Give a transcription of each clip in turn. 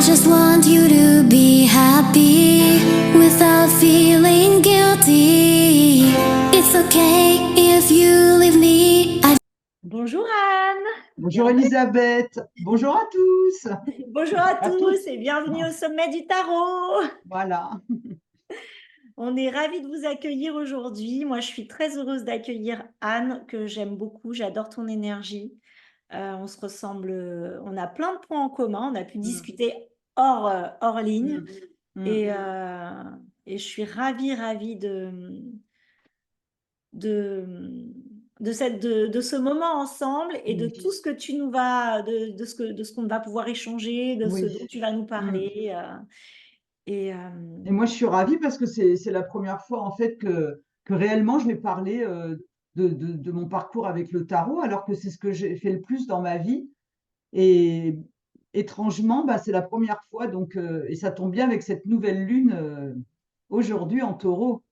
just want you to be happy without feeling guilty. It's okay if you leave me. Bonjour Anne. Bonjour Elisabeth, bonjour à tous. Bonjour à À tous toutes. et bienvenue au sommet du tarot. Voilà. On est ravis de vous accueillir aujourd'hui. Moi, je suis très heureuse d'accueillir Anne, que j'aime beaucoup. J'adore ton énergie. On se ressemble, on a plein de points en commun. On a pu discuter hors ligne. Et, et je suis ravie de ce moment ensemble et de tout ce que tu nous vas, de ce qu'on va pouvoir échanger, de ce Oui. dont tu vas nous parler. Et moi, je suis ravie parce que c'est la première fois en fait que réellement je vais parler de mon parcours avec le tarot, alors que c'est ce que j'ai fait le plus dans ma vie. Et étrangement, bah, c'est la première fois, donc, et ça tombe bien avec cette nouvelle lune aujourd'hui en taureau.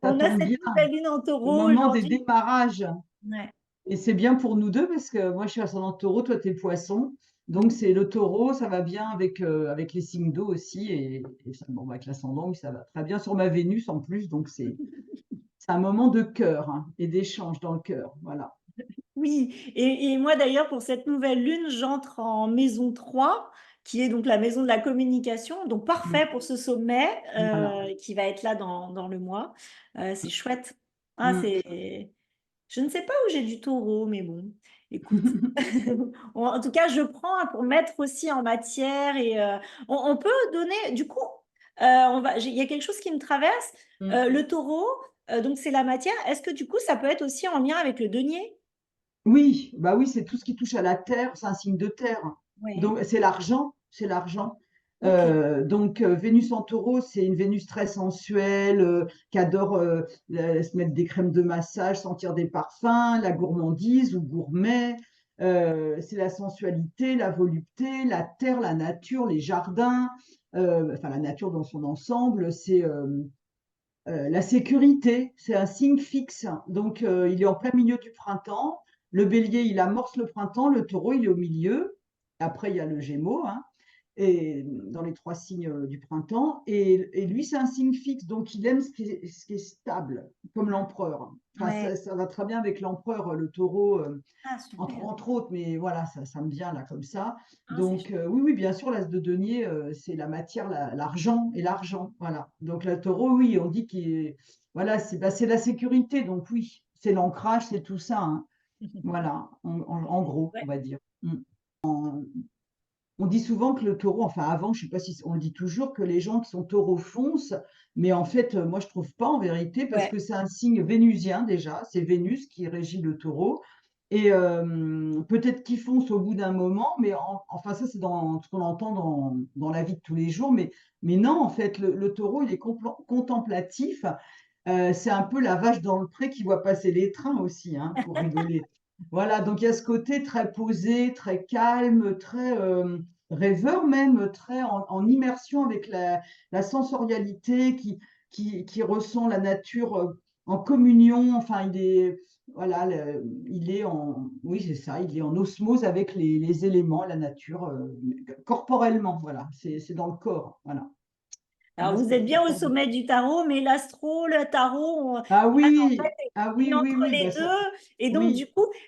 Ça On a tombe cette bien nouvelle lune en au taureau moment des aujourd'hui. démarrages. Ouais. Et c'est bien pour nous deux parce que moi je suis ascendant taureau, toi tu es poisson. Donc c'est le taureau, ça va bien avec les signes d'eau aussi. Bon, bah, avec l'ascendant, oui, ça va très bien sur ma Vénus en plus. Donc c'est un moment de cœur hein, et d'échange dans le cœur. Voilà. Oui, et moi d'ailleurs, pour cette nouvelle lune, j'entre en maison 3, qui est donc la maison de la communication. Donc parfait pour ce sommet Voilà. qui va être là dans le mois. C'est chouette. Ah, Mm. Je ne sais pas où j'ai du taureau, mais bon, écoute. En tout cas, je prends pour mettre aussi en matière et on peut donner, du coup, il y a quelque chose qui me traverse. Mm. Le taureau, donc c'est la matière. Est-ce que du coup, ça peut être aussi en lien avec le denier? Oui, bah oui, c'est tout ce qui touche à la terre, c'est un signe de terre. Ouais, Donc c'est l'argent, c'est l'argent. ok. Vénus en taureau, c'est une Vénus très sensuelle, qui adore se mettre des crèmes de massage, sentir des parfums, la gourmandise ou gourmet. C'est la sensualité, la volupté, la terre, la nature, les jardins, enfin la nature dans son ensemble. C'est la sécurité, c'est un signe fixe. Donc, il est en plein milieu du printemps. Le bélier, il amorce le printemps. Le taureau, il est au milieu. Après, il y a le gémeaux, hein, et dans les trois signes du printemps. Et lui, c'est un signe fixe. Donc, il aime ce qui est stable, comme l'empereur. Enfin, Ouais. ça va très bien avec l'empereur, le taureau. Ah, Entre, super. entre autres, mais voilà, ça me vient là comme ça. Ah, c'est Donc, oui, oui, bien sûr, l'as de denier, c'est la matière, l'argent et l'argent. Voilà. Donc, le taureau, oui, on dit qu'il est. Voilà, c'est la sécurité. Donc, oui, c'est l'ancrage, c'est tout ça, hein. chouette. Voilà, en gros, Ouais. on va dire. On dit souvent que le taureau, enfin avant, je ne sais pas si on le dit toujours, que les gens qui sont taureaux foncent, mais en fait, moi, je ne trouve pas en vérité, parce Ouais. que c'est un signe vénusien déjà, c'est Vénus qui régit le taureau, et peut-être qu'ils foncent au bout d'un moment, mais enfin ça, c'est dans ce qu'on entend dans la vie de tous les jours, mais non, en fait, le taureau, il est contemplatif, c'est un peu la vache dans le pré qui voit passer les trains aussi, hein, pour rigoler. Voilà, donc il y a ce côté très posé, très calme, très rêveur même, très en immersion avec la sensorialité, qui ressent la nature en communion. Enfin, voilà, il est oui, c'est ça, il est en osmose avec les éléments, la nature, corporellement. Voilà, c'est dans le corps. Voilà. Alors, Voilà ce vous que je êtes bien au préfère dire. sommet du tarot, mais l'astro, le tarot, Ah Anne, en oui, fait, ah est oui, oui, entre oui, les bah deux. ça, Et donc, oui.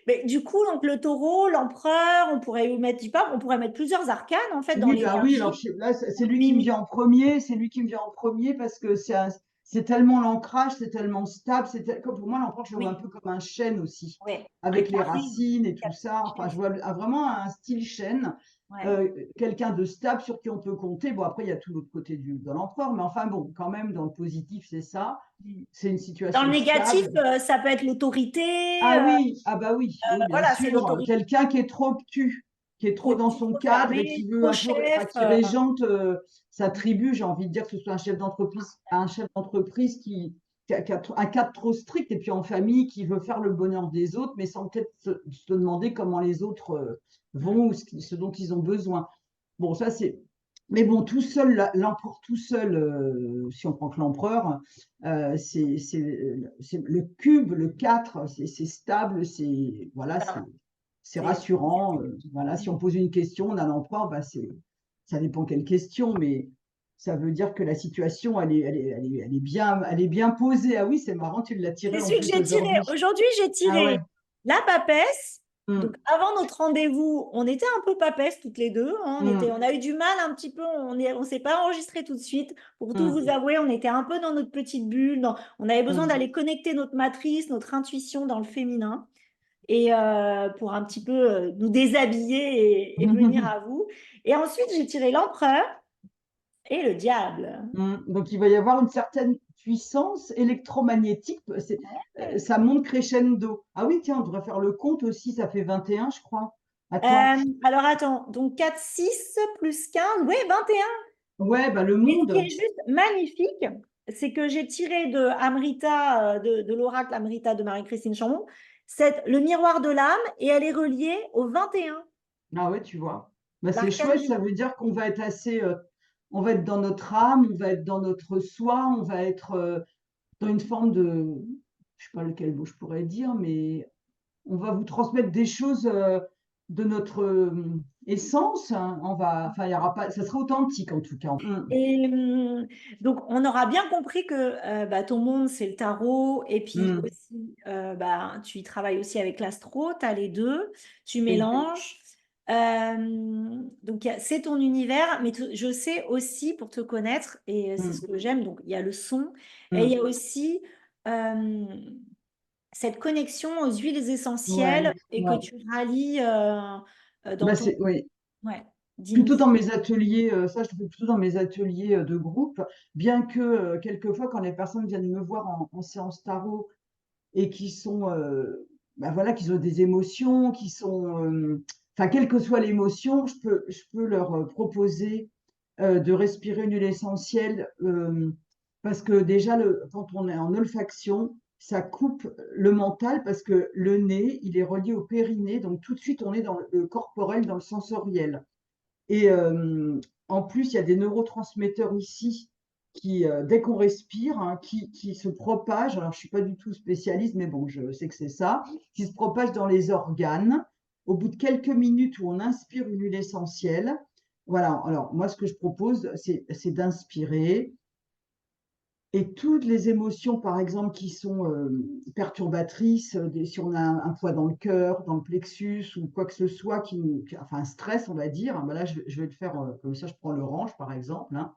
donc, le taureau, l'empereur, on pourrait mettre du pape, on pourrait mettre plusieurs arcanes, en fait, dans Oui, bah oui, alors l'énergie. là, c'est Donc, lui qui me vient en premier, c'est lui qui me vient en premier parce que c'est tellement l'ancrage, c'est tellement stable, comme pour moi, l'empereur, je le vois un oui, peu comme un chêne aussi, ouais, un avec les carré, racines et tout ça. Enfin, chef. je vois vraiment un style chêne, Ouais. quelqu'un de stable sur qui on peut compter. Bon, après, il y a tout l'autre côté de l'empereur, mais enfin bon, quand même, dans le positif, c'est ça. C'est une Dans le situation négatif, stable. ça peut être l'autorité. Ah oui, ah bah oui, oui, bien Voilà, c'est sûr. l'autorité. Quelqu'un qui est trop obtus, qui est trop Trop dans petit, son trop cadre et qui fermé, veut trop un peu, chef. enfin, qui régente sa tribu. J'ai envie de dire que ce soit un chef d'entreprise qui a un cadre trop strict, et puis en famille qui veut faire le bonheur des autres, mais sans peut-être se demander comment les autres vont ou ce dont ils ont besoin. Bon, ça c'est. Mais bon, tout seul, l'empereur tout seul, si on prend que l'empereur, c'est le cube, le 4, c'est stable, voilà, Voilà, c'est c'est rassurant. Voilà, si on pose une question, on a l'empereur, bah, ça dépend quelle question, mais ça veut dire que la situation, elle est bien posée. Ah oui, c'est marrant, tu l'as tiré C'est en celui que plus j'ai tiré. aujourd'hui. Aujourd'hui, j'ai Ah ouais. tiré la papesse. Donc, Mm, avant notre rendez-vous, on était un peu papesse toutes les deux, hein. mm, On a eu du mal un petit peu. On s'est pas enregistré tout de suite. Pour tout vous mm, avouer, on était un peu dans notre petite bulle. On avait besoin mm. d'aller connecter notre matrice, notre intuition dans le féminin. Et pour un petit peu nous déshabiller et venir à vous. Et ensuite, j'ai tiré l'empereur et le diable. Donc, il va y avoir une certaine puissance électromagnétique. Ça monte crescendo. Ah oui, tiens, on devrait faire le compte aussi. Ça fait 21, je crois. Attends. Alors attends, donc 4 6 plus 15, oui, 21. Ouais, bah, le Et ce qui monde. est juste magnifique, c'est que j'ai tiré de Amrita, de l'oracle Amrita de Marie-Christine Chambon, le miroir de l'âme, et elle est reliée au 21, Ah ouais, tu vois. Bah, c'est l'arcane chouette, du... ça veut dire qu'on va être on va être dans notre âme, on va être dans notre soi, on va être dans une forme je sais pas lequel mot je pourrais dire, mais on va vous transmettre des choses de notre essence, hein. Enfin, il y aura pas, ça sera authentique en tout cas. Et donc, on aura bien compris que bah, ton monde, c'est le tarot. Et puis Mm. aussi, bah, tu y travailles aussi avec l'astro, tu as les deux, tu Oui. mélanges. Donc, c'est ton univers, mais je sais aussi, pour te connaître, et c'est ce Mm. que j'aime, donc il y a le son, et il y Mm. a aussi euh, cette connexion aux huiles essentielles Ouais, et que ouais. tu rallies dans Bah, ton... oui. Ouais, dis-nous. Plutôt dans mes ateliers, ça je le fais plutôt dans mes ateliers de groupe, bien que quelquefois quand les personnes viennent me voir en séance tarot et qui sont, bah voilà, qu'ils ont des émotions, qui sont, enfin, quelle que soit l'émotion, je peux leur proposer de respirer une huile essentielle, parce que déjà, quand on est en olfaction, ça coupe le mental parce que le nez, il est relié au périnée, donc tout de suite, on est dans le corporel, dans le sensoriel. Et en plus, il y a des neurotransmetteurs ici qui, dès qu'on respire, hein, qui se propagent. Alors, je ne suis pas du tout spécialiste, mais bon, je sais que c'est ça, qui se propagent dans les organes. Au bout de quelques minutes où on inspire une huile essentielle, voilà. Alors, moi, ce que je propose, c'est d'inspirer et toutes les émotions, par exemple, qui sont perturbatrices, si on a un poids dans le cœur, dans le plexus ou quoi que ce soit, enfin un stress, on va dire, hein, ben là, je vais le faire comme ça, je prends l'orange, par exemple, hein.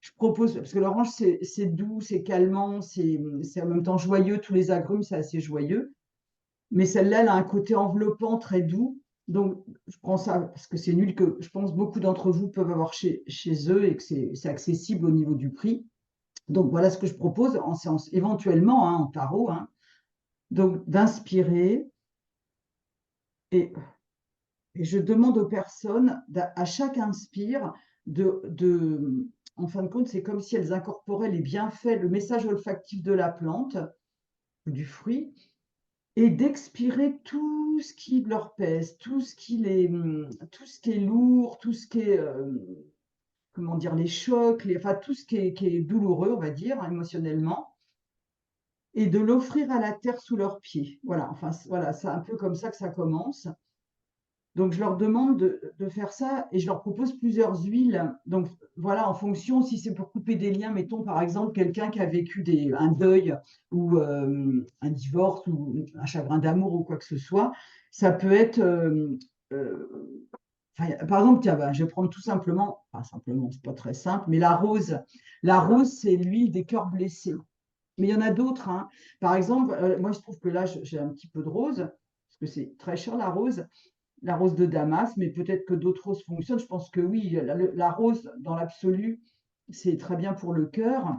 Je propose, parce que l'orange, c'est doux, c'est calmant, c'est en même temps joyeux, tous les agrumes, c'est assez joyeux. Mais celle-là, elle a un côté enveloppant, très doux. Donc, je prends ça parce que c'est une huile que je pense beaucoup d'entre vous peuvent avoir chez eux et que c'est accessible au niveau du prix. Donc voilà ce que je propose en séance, éventuellement hein, en tarot. Hein. Donc d'inspirer et, et je demande aux personnes, à chaque inspire, en fin de compte, c'est comme si elles incorporaient les bienfaits, le message olfactif de la plante, du fruit, et d'expirer tout ce qui leur pèse, tout ce qui est lourd, tout ce qui est, comment dire, les chocs, enfin tout ce qui est douloureux, on va dire, émotionnellement et de l'offrir à la terre sous leurs pieds. Voilà, enfin voilà, c'est un peu comme ça que ça commence. Donc je leur demande de faire ça et je leur propose plusieurs huiles. Donc voilà, en fonction, si c'est pour couper des liens, mettons par exemple quelqu'un qui a vécu un deuil ou un divorce ou un chagrin d'amour ou quoi que ce soit, ça peut être, enfin, par exemple, tiens, bah, je vais prendre tout simplement, enfin simplement, c'est pas très simple, mais la rose. La rose, c'est l'huile des cœurs blessés. Mais il y en a d'autres, hein. Par exemple, moi, je trouve que là, j'ai un petit peu de rose, parce que c'est très cher la rose de Damas, mais peut-être que d'autres roses fonctionnent. Je pense que oui, la rose, dans l'absolu, c'est très bien pour le cœur.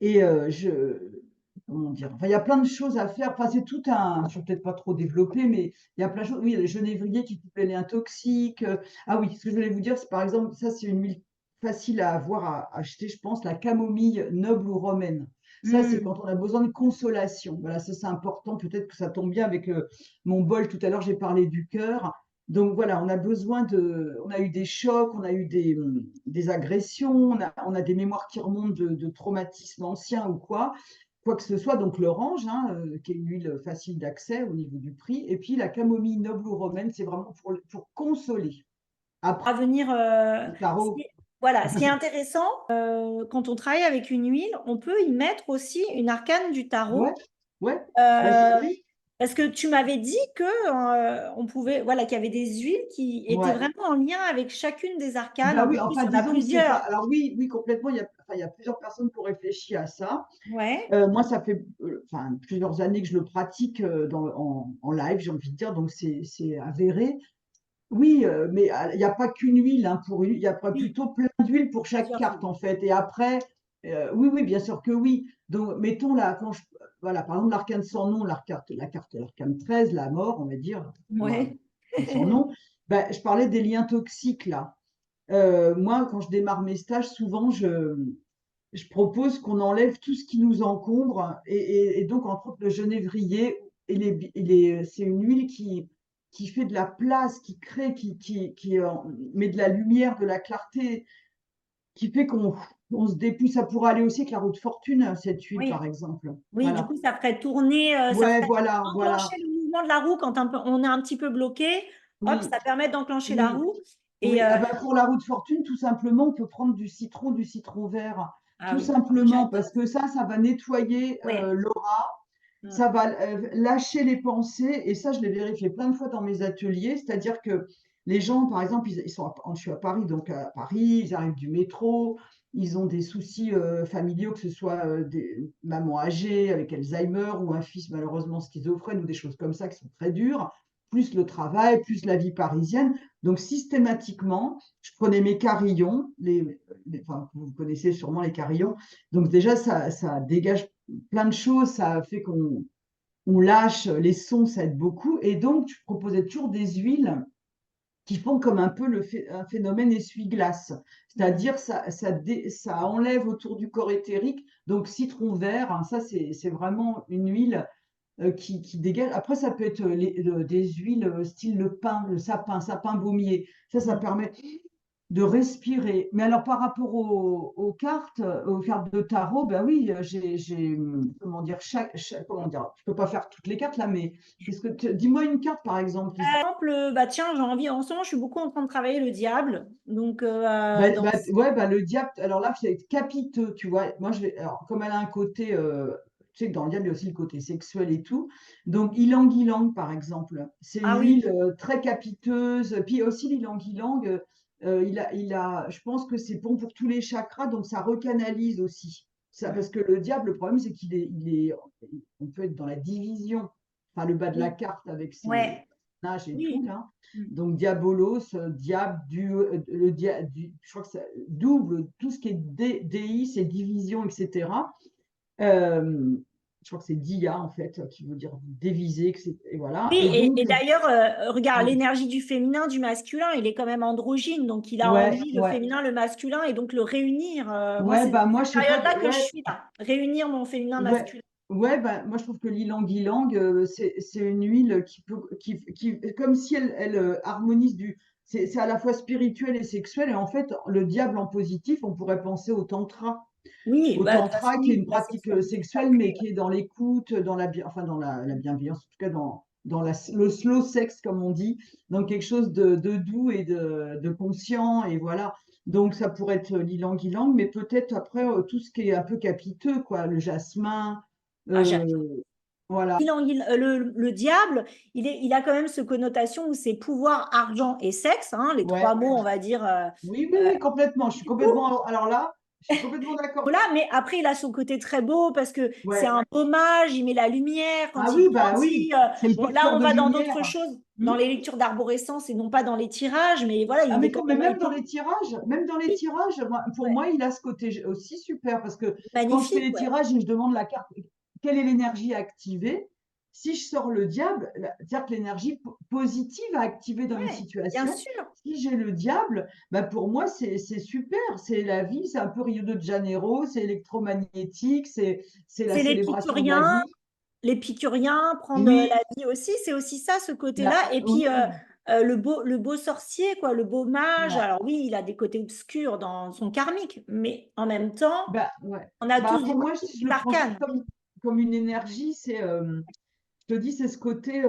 Et comment dire, enfin, il y a plein de choses à faire. Enfin, c'est tout un, je ne vais peut-être pas trop développer, mais il y a plein de choses. Oui, il y a les genévriers qui coupent les liens toxiques. Ah oui, ce que je voulais vous dire, c'est par exemple, ça, c'est une huile facile à avoir, à acheter, je pense, la camomille noble ou romaine. Ça, c'est Hmm. quand on a besoin de consolation. Voilà, ça, c'est important. Peut-être que ça tombe bien avec mon bol. Tout à l'heure, j'ai parlé du cœur. Donc voilà, on a eu des chocs, on a eu des agressions, on a des mémoires qui remontent de traumatismes anciens ou quoi que ce soit. Donc l'orange, hein, qui est une huile facile d'accès au niveau du prix, et puis la camomille noble ou romaine, c'est vraiment pour consoler. Après, à venir. le tarot. Voilà, ce qui est intéressant, quand on travaille avec une huile, on peut y mettre aussi une arcane du Ouais, tarot. ouais. Bah, euh, oui, Parce que tu m'avais dit que on pouvait, voilà, qu'il y avait des huiles qui étaient ouais. vraiment en lien avec chacune des arcanes. Bah En oui, plus, enfin, il y en a disons que c'est pas. plusieurs. Alors oui, oui, complètement. Enfin, il y a plusieurs personnes qui ont réfléchi à ça. Ouais. Moi, ça fait enfin, plusieurs années que je le pratique en live, j'ai envie de dire, donc c'est avéré. Oui, mais il n'y a pas qu'une huile, hein, il y a Oui, plutôt plein d'huiles pour chaque plusieurs carte huiles. en fait. Et après, oui, oui, bien sûr que oui. Donc, mettons là, voilà, par exemple, l'arcane sans nom, l'arcane 13, la mort, on va dire, Ouais. l'arcane sans nom, ben, je parlais des liens toxiques là. Moi, quand je démarre mes stages, souvent, je propose qu'on enlève tout ce qui nous encombre et donc entre autres le genévrier c'est une huile qui fait de la place, qui crée, qui met de la lumière, de la clarté, qui fait qu'on se dépouille. Ça pourrait aller aussi avec la roue de fortune, cette huile Oui. par exemple. Oui, du Voilà. coup, ça ferait tourner, ça Ouais, ferait voilà, enclencher voilà. le mouvement de la roue quand on est un petit peu bloqué. Hop, Oui, ça permet d'enclencher la oui, roue. Et oui. Ah bah, pour la roue de fortune, tout simplement, on peut prendre du citron vert, ah tout oui, simplement j'adore. parce que ça va nettoyer Ouais. l'aura. Mm. Ça va lâcher les pensées, et ça, je l'ai vérifié plein de fois dans mes ateliers, c'est-à-dire que les gens, par exemple, je suis à Paris, donc à Paris, ils arrivent du métro, ils ont des soucis familiaux, que ce soit des mamans âgées avec Alzheimer ou un fils malheureusement schizophrène ou des choses comme ça qui sont très dures, plus le travail, plus la vie parisienne. Donc systématiquement, je prenais mes carillons, enfin, vous connaissez sûrement les carillons, donc déjà ça dégage plein de choses, ça fait qu'on lâche les sons, ça aide beaucoup. Et donc, je proposais toujours des huiles qui font comme un peu un phénomène essuie-glace. Mm. C'est-à-dire, ça enlève autour du corps éthérique. Donc, citron vert, hein, ça, c'est vraiment une huile qui dégage. Après, ça peut être des huiles style le sapin baumier. Ça Mm. permet de respirer. Mais alors, par rapport aux cartes de tarot, ben oui, comment dire, comment dire, je peux pas faire toutes les cartes là, mais dis-moi une carte par exemple. Par exemple, bah tiens, j'ai envie, en ce moment, je suis beaucoup en train de travailler le diable. Donc, Ouais, bah, le diable, alors là, c'est capiteux, tu vois. Moi, alors, comme elle a un côté, tu sais que dans le diable, il y a aussi le côté sexuel et tout. Donc, ylang-ylang, par exemple, c'est une ah oui, huile très capiteuse. Puis aussi, l'ylang-ylang, je pense que c'est bon pour tous les chakras, donc ça recanalise aussi. Ça, mm, parce que le diable, le problème, c'est on peut être dans la division, enfin, le bas de la oui, carte avec ses ouais, personnages et tout, oui. là. Mm. Donc diabolos, diable, je crois que ça double, tout ce qui est déi, c'est division, etc. Euh, je crois que c'est dia en fait, qui veut dire diviser, et voilà. Oui, Et donc, et d'ailleurs, regarde, mm, l'énergie du féminin, du masculin, il est quand même androgyne. Donc, il a ouais, envie, le ouais, féminin, le masculin, et donc le réunir. Moi, ouais, c'est bah moi cette je sais pas, période-là que je ouais, suis là. Réunir mon féminin ouais, masculin. ouais, bah moi je trouve que l'ilang-ilang, c'est une huile comme si elle harmonise c'est à la fois spirituel et sexuel, et en fait, le diable en positif, on pourrait penser au tantra. Oui, Au bah, de toute façon, tantra, qui est oui, une la pratique sexualité sexuelle, sacrée. mais qui est dans l'écoute, enfin la bienveillance, en tout cas le slow sex, comme on dit, donc quelque chose de doux et de conscient, et voilà. Donc ça pourrait être l'ilang-ilang, mais peut-être après tout ce qui est un peu capiteux, quoi, le jasmin, Ah, euh, voilà. le diable, il a quand même ce connotation où c'est pouvoir, argent et sexe, hein, les Ouais. trois mots, on va dire. Oui, oui, Euh, oui, complètement. Je suis du coup, complètement, alors là, je suis complètement d'accord. voilà, mais après, il a son côté très beau parce que c'est Ouais. un hommage, il met la lumière Ah quand il oui, bah oui, grandit. c'est le Bon, là, porteur on de va dans lumière. d'autres choses, Hmm. dans les lectures d'arborescence et non pas dans les tirages, mais voilà, Ah il mais est quand non, mais même même dans les tirages, pour ouais, moi, il a ce côté aussi super parce que quand je fais magnifique, les ouais. tirages et je demande la carte, quelle est l'énergie à activer? Si je sors le diable, c'est-à-dire que l'énergie positive à activer dans une Ouais, bien situation, sûr. si j'ai le diable, bah pour moi, c'est super, c'est la vie, c'est un peu Rio de Janeiro, c'est électromagnétique, c'est la C'est célébration de la vie. l'épicurien, prendre la Oui, vie aussi, c'est aussi ça, ce côté-là. Et puis, oui, le beau sorcier, quoi, le beau mage. ouais. Alors oui, il a des côtés obscurs dans son karmique, mais en même temps, Bah ouais. on a Bah tous pour du moi, si je type le prends juste arcane. comme une énergie, c'est je te dis, c'est ce côté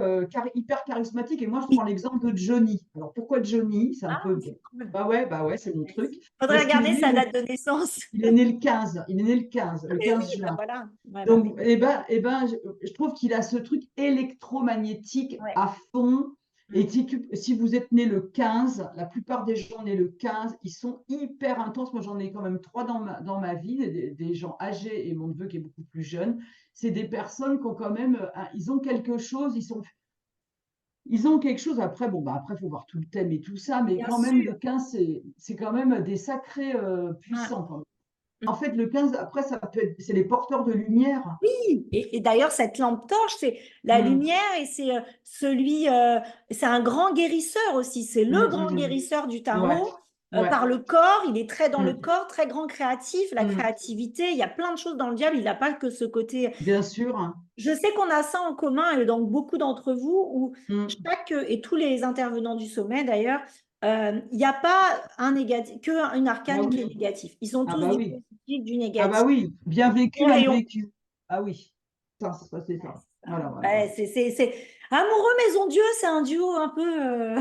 hyper charismatique. Et moi, je Oui. prends l'exemple de Johnny. Alors, pourquoi Johnny? C'est un Ah, peu c'est bon. cool. Bah ouais, c'est mon truc. Faudrait Parce qu'il est regarder né sa date de naissance. il est né le 15. Il est né le 15, Ah, le mais oui, 15 bah juin. voilà. Ouais, bah Donc, oui. je trouve qu'il a ce truc électromagnétique Ouais. à fond. Mm. Et si vous êtes né le 15, la plupart des gens nés le 15, ils sont hyper intenses. Moi, j'en ai quand même trois dans ma vie, des gens âgés et mon neveu qui est beaucoup plus jeune. C'est des personnes qui ont quand même, ils ont quelque chose, ils ont quelque chose. Après, bon, bah, après, faut voir tout le thème et tout ça, mais Bien quand même, sûr. le 15, c'est quand même des sacrés Ouais. puissants, quand même. Mm. En fait, le 15, après, c'est les porteurs de lumière. Oui, et d'ailleurs, cette lampe torche, c'est la Mm, lumière et c'est c'est un grand guérisseur aussi. C'est mm, le grand mm, guérisseur du mm. Ouais, tarot ouais. par le corps. Il est très dans le Mm, corps, très grand créatif, la mm. créativité. Il y a plein de choses dans le diable. Il n'a pas que ce côté. Bien sûr. Je sais qu'on a ça en commun et dans beaucoup d'entre vous où Mm. et tous les intervenants du sommet d'ailleurs, il n'y a pas un négatif, qu'un Ah arcane qui est oui, négatif. Ils sont ah tous bah du oui, positif, du ah bah négatif. oui, bien vécu, Et mal on, vécu. Ah oui, ça, c'est Ouais, ça. c'est ça. Voilà, voilà, Ouais, voilà. Amoureux Maison Dieu, c'est un duo un peu.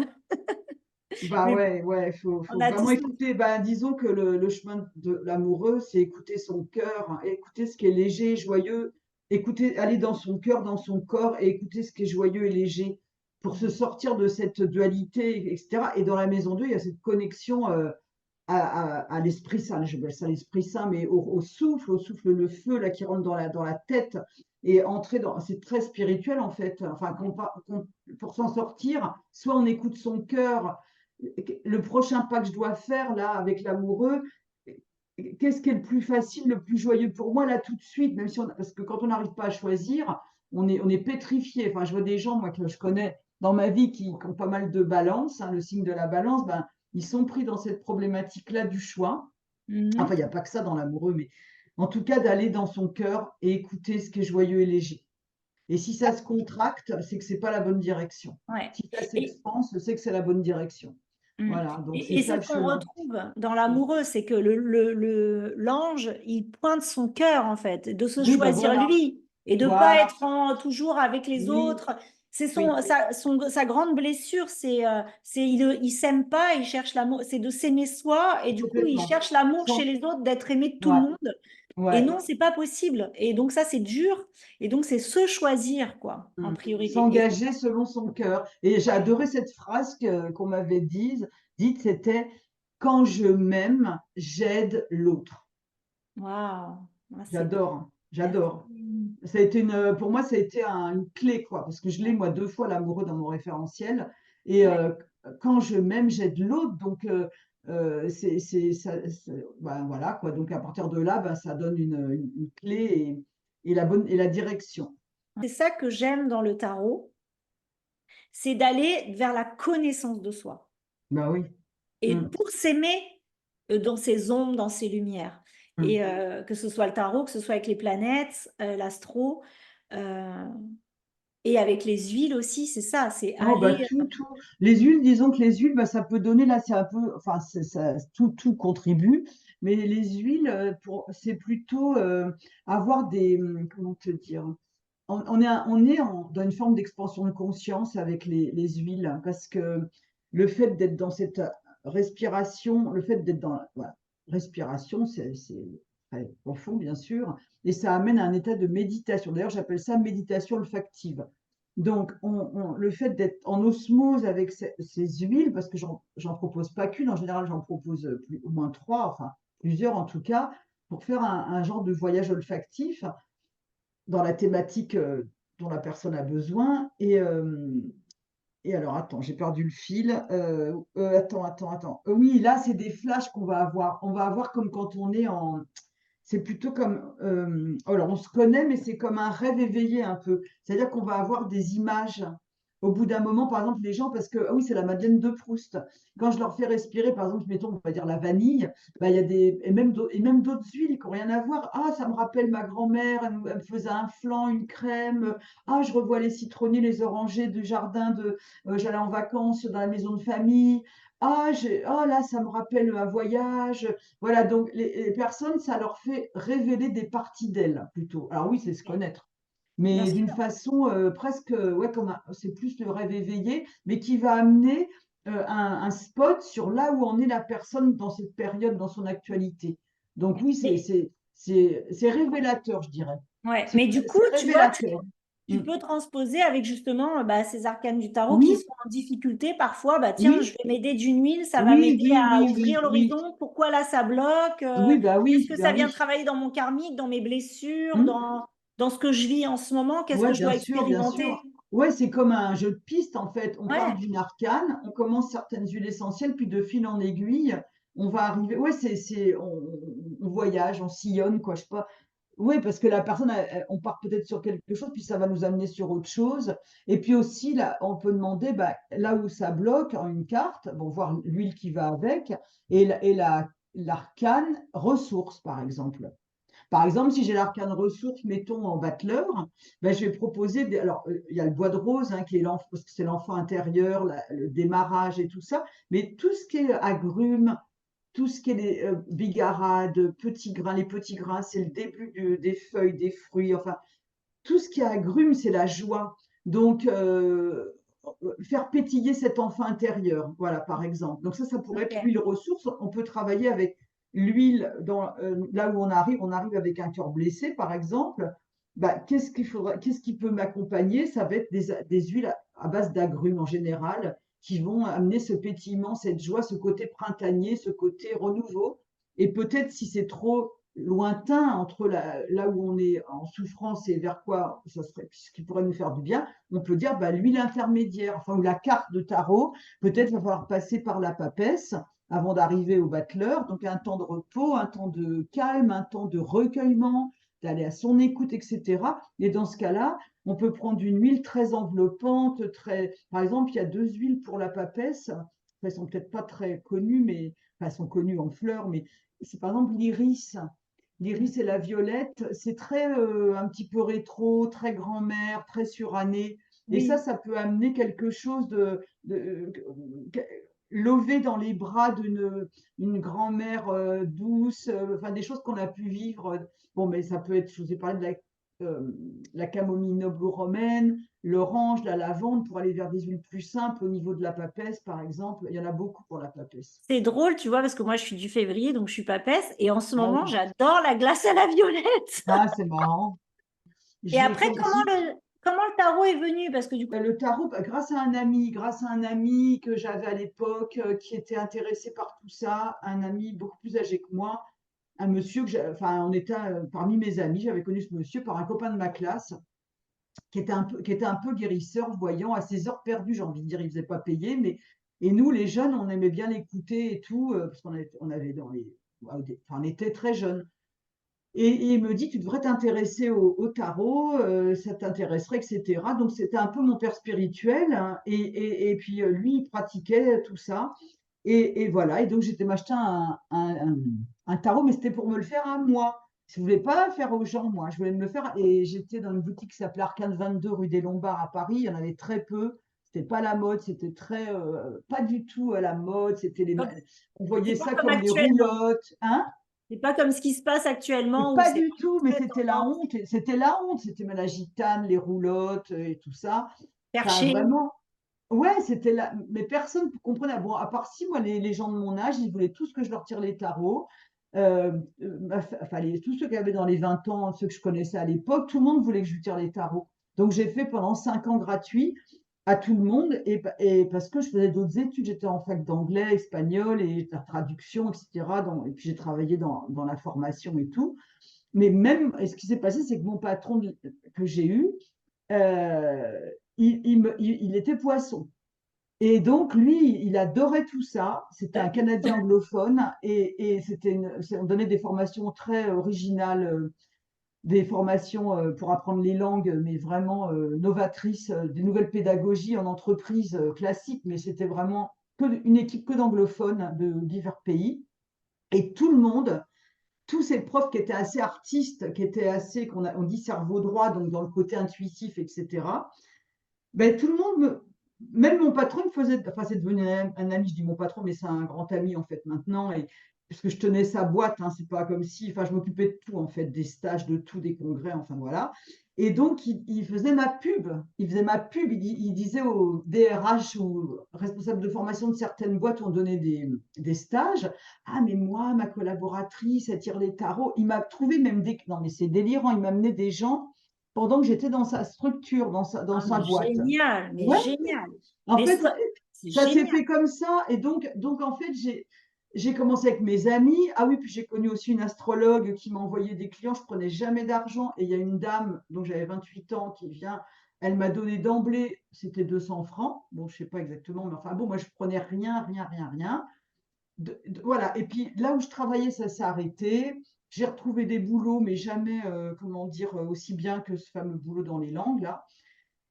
Bah Mais bon, ouais, ouais, on faut a vraiment tous. écouter. Bah, disons que le chemin de l'amoureux, c'est écouter son cœur, hein, écouter ce qui est léger, joyeux, écouter, aller dans son cœur, dans son corps et écouter ce qui est joyeux et léger pour se sortir de cette dualité, etc. Et dans la maison 2, il y a cette connexion à l'Esprit Saint. Je appelle ça l'Esprit Saint, mais au souffle, le feu là qui rentre dans la tête et entrer dans. C'est très spirituel en fait. Enfin, pour s'en sortir, soit on écoute son cœur. Le prochain pas que je dois faire là avec l'amoureux, qu'est-ce qui est le plus facile, le plus joyeux pour moi là tout de suite, même si parce que quand on n'arrive pas à choisir, on est pétrifié. Enfin, je vois des gens moi que je connais dans ma vie qui ont pas mal de balance, hein, le signe de la balance, ben ils sont pris dans cette problématique-là du choix. Enfin, il Mhm. n'y a pas que ça dans l'amoureux, mais en tout cas d'aller dans son cœur et écouter ce qui est joyeux et léger. Et si ça se contracte, c'est que c'est pas la bonne direction. Ouais. Si ça Et, s'expanse, c'est que c'est la bonne direction. mm. Voilà, donc c'est Et ça c'est le ce qu'on chemin. retrouve dans l'amoureux, c'est que l'ange, il pointe son cœur en fait, de se Oui, ben choisir voilà, lui et de pas voilà, être toujours avec les oui, autres. C'est oui, sa grande blessure, il s'aime pas, il cherche l'amour, c'est de s'aimer soi et du coup il complètement. cherche l'amour chez Sans- les autres, d'être aimé de tout le Ouais, monde. Et ouais. non, c'est pas possible. Et donc ça, c'est dur. Et donc c'est se choisir quoi, en priorité. Et S'engager selon son cœur. Et j'ai ouais, adoré cette phrase qu'on m'avait dite, c'était quand je m'aime, j'aide l'autre. waouh, ah, c'est beau. J'adore, hein, j'adore. Merci. Ça a été pour moi, ça a été une clé, quoi, parce que je l'ai, moi, deux fois, l'amoureux dans mon référentiel. Et Ouais. quand je m'aime, j'aide l'autre. Donc, ben, voilà, quoi. Donc, à partir de là, ben, ça donne une clé et la direction. C'est ça que j'aime dans le tarot, c'est d'aller vers la connaissance de soi. Ben oui. Et Mm, pour s'aimer dans ses ombres, dans ses lumières. mm. Et que ce soit le tarot, que ce soit avec les planètes, l'astro, euh, et avec les huiles aussi, c'est ça, c'est Oh bah aller. tout. Les huiles, disons que les huiles, bah, ça peut donner là, c'est un peu, enfin tout contribue, mais les huiles, c'est plutôt avoir comment te dire, dans une forme d'expansion de conscience avec les huiles, hein, parce que le fait d'être dans cette respiration, le fait d'être dans voilà, respiration, c'est très profond bien sûr, et ça amène à un état de méditation. D'ailleurs, j'appelle ça méditation olfactive. Donc, le fait d'être en osmose avec ces huiles, parce que j'en propose pas qu'une, en général, j'en propose au moins trois, enfin plusieurs en tout cas, pour faire un genre de voyage olfactif dans la thématique dont la personne a besoin. Et alors, attends, j'ai perdu le fil. Attends. Oui, là, c'est des flashs qu'on va avoir. On va avoir comme quand on est en, c'est plutôt comme, alors on se connaît, mais c'est comme un rêve éveillé un peu. C'est-à-dire qu'on va avoir des images au bout d'un moment, par exemple, les gens, parce que, ah oui, c'est la Madeleine de Proust. Quand je leur fais respirer, par exemple, mettons, on va dire la vanille, bah, il y a et même d'autres huiles qui n'ont rien à voir. Ah, ça me rappelle ma grand-mère, elle me faisait un flan, une crème. Ah, je revois les citronniers, les orangers du jardin j'allais en vacances dans la maison de famille. Ah, là, ça me rappelle un voyage. Voilà, donc les personnes, ça leur fait révéler des parties d'elles plutôt. Alors oui, c'est se connaître. bien mais d'une sûr. façon presque, ouais, c'est plus le rêve éveillé, mais qui va amener un spot sur là où en est la personne dans cette période, dans son actualité. Donc oui, Mais, c'est révélateur, je dirais. ouais. Mais du coup, C'est tu vois, révélateur. tu Mm. peux transposer avec justement bah, ces arcanes du tarot qui Oui, sont en difficulté parfois. Bah, tiens, je oui, vais m'aider d'une huile, ça va oui, m'aider oui, à oui, oui, ouvrir oui. l'horizon. Pourquoi là, ça bloque? Oui, bah Est-ce oui, que bah ça vient oui. travailler dans mon karmique, dans mes blessures, Mm. dans ce que je vis en ce moment? Qu'est-ce Ouais, que je bien dois sûr, bien sûr. expérimenter? Ouais, c'est comme un jeu de piste en fait. On part Ouais, d'une arcane, on commence certaines huiles essentielles, puis de fil en aiguille, on va arriver. Ouais, on voyage, on sillonne, quoi. Je sais pas. Oui, parce que la personne, on part peut-être sur quelque chose, puis ça va nous amener sur autre chose. Et puis aussi, là, on peut demander, bah, là où ça bloque, en une carte, bon, voir l'huile qui va avec, l'arcane ressource, par exemple. Par exemple, si j'ai l'arcane ressources, mettons en battleur, ben, je vais proposer alors, il y a le bois de rose, hein, qui est l'enfant, parce que c'est l'enfant intérieur, le démarrage et tout ça, mais tout ce qui est agrumes, tout ce qui est les bigarades, petits grains, les petits grains, c'est le début des feuilles, des fruits, enfin, tout ce qui est agrumes, c'est la joie. Donc, faire pétiller cet enfant intérieur, voilà, par exemple. Donc ça pourrait être ok. l'huile ressource. On peut travailler avec l'huile là où on arrive avec un cœur blessé, par exemple. Bah, qu'est-ce qui peut m'accompagner? Ça va être des huiles à base d'agrumes en général qui vont amener ce pétillement, cette joie, ce côté printanier, ce côté renouveau. Et peut-être si c'est trop lointain entre là où on est en souffrance et vers quoi ça serait, ce qui pourrait nous faire du bien, on peut dire bah, l'huile intermédiaire, enfin, ou la carte de tarot, peut-être va falloir passer par la papesse avant d'arriver au battleur, donc un temps de repos, un temps de calme, un temps de recueillement, d'aller à son écoute, etc. Et dans ce cas-là, on peut prendre une huile très enveloppante, par exemple, il y a deux huiles pour la papesse, elles sont peut-être pas très connues, mais enfin, elles sont connues en fleurs, mais c'est par exemple l'iris. L'iris et la violette, c'est très un petit peu rétro, très grand-mère, très surannée. Et Oui. ça peut amener quelque chose de levé dans les bras une grand-mère douce, enfin des choses qu'on a pu vivre. Bon, mais ça peut être, je vous ai parlé de la camomille noble romaine, l'orange, la lavande, pour aller vers des huiles plus simples au niveau de la papesse, par exemple. Il y en a beaucoup pour la papesse. C'est drôle, tu vois, parce que moi, je suis du février, donc je suis papesse. Et en ce Ah moment, oui, j'adore la glace à la violette. ah, c'est marrant. Et J'ai après, fait aussi. comment le tarot est venu? Parce que du coup, Le tarot, bah, grâce à un ami que j'avais à l'époque qui était intéressé par tout ça, un ami beaucoup plus âgé que moi, un monsieur enfin, on était parmi mes amis, j'avais connu ce monsieur par un copain de ma classe qui était un peu guérisseur, voyant à ses heures perdues, j'ai envie de dire, il faisait pas payer, mais et nous les jeunes, on aimait bien l'écouter et tout, parce on avait enfin, on était très jeunes. Et il me dit, tu devrais t'intéresser au tarot, ça t'intéresserait, etc. Donc c'était un peu mon père spirituel, hein, et puis lui, il pratiquait tout ça. Et voilà, et donc j'étais m'acheter un tarot, mais c'était pour me le faire à moi. Je ne voulais pas faire aux gens, moi, je voulais me le faire. Et j'étais dans une boutique qui s'appelait Arcane 22 rue des Lombards à Paris, il y en avait très peu. C'était pas la mode, c'était pas du tout à la mode. comme- On voyait c'est pas ça comme comme des actuellement. roulottes, hein. C'est pas comme ce qui se passe Mais actuellement où pas c'est du tout, mais très c'était la tendance, honte. C'était la honte. C'était la gitane, les roulottes et tout ça. Enfin, perché. vraiment. Ouais, c'était là. Mais personne ne comprenait. Bon, à part si, moi, les gens de mon âge, ils voulaient tous que je leur tire les tarots. Enfin, tous ceux qui avaient dans les 20 ans, ceux que je connaissais à l'époque, tout le monde voulait que je lui tire les tarots. Donc, j'ai fait pendant 5 ans gratuit à tout le monde. Et parce que je faisais d'autres études, j'étais en fac d'anglais, espagnol et la traduction, etc. Et puis, j'ai travaillé dans la formation et tout. Mais même, et ce qui s'est passé, c'est que mon patron que j'ai eu, euh, il était poisson. Et donc, lui, il adorait tout ça. C'était un Canadien anglophone et on donnait des formations très originales, des formations pour apprendre les langues, mais vraiment novatrices, des nouvelles pédagogies en entreprise classique, mais c'était vraiment une équipe que d'anglophones de divers pays. Et tout le monde, tous ces profs qui étaient assez artistes, qui étaient assez, on dit cerveau droit, donc dans le côté intuitif, etc., ben, tout le monde même mon patron me faisait, enfin c'est devenu un ami, je dis mon patron, mais c'est un grand ami en fait maintenant, et parce que je tenais sa boîte, hein, c'est pas comme si, enfin je m'occupais de tout en fait, des stages, de tout, des congrès, enfin voilà. Et donc, il faisait ma pub. Il faisait ma pub. Il disait au DRH ou responsable de formation de certaines boîtes où on donnait des stages, ah, mais moi, ma collaboratrice, elle tire les tarots. Il m'a trouvé même des... Non, mais c'est délirant. Il m'a amené des gens pendant que j'étais dans sa structure, dans Ah, sa mais boîte. génial, mais Ouais, génial. en Mais fait, c'est ça s'est génial. fait comme ça. Et donc en fait, j'ai commencé avec mes amis. Ah oui, puis j'ai connu aussi une astrologue qui m'a envoyé des clients. Je prenais jamais d'argent. Et il y a une dame dont j'avais 28 ans qui vient. Elle m'a donné d'emblée, c'était 200 francs. Bon, je sais pas exactement, mais enfin bon, moi je prenais rien, rien, rien, rien. Voilà. Et puis là où je travaillais, ça s'est arrêté. J'ai retrouvé des boulots, mais jamais, comment dire, aussi bien que ce fameux boulot dans les langues là.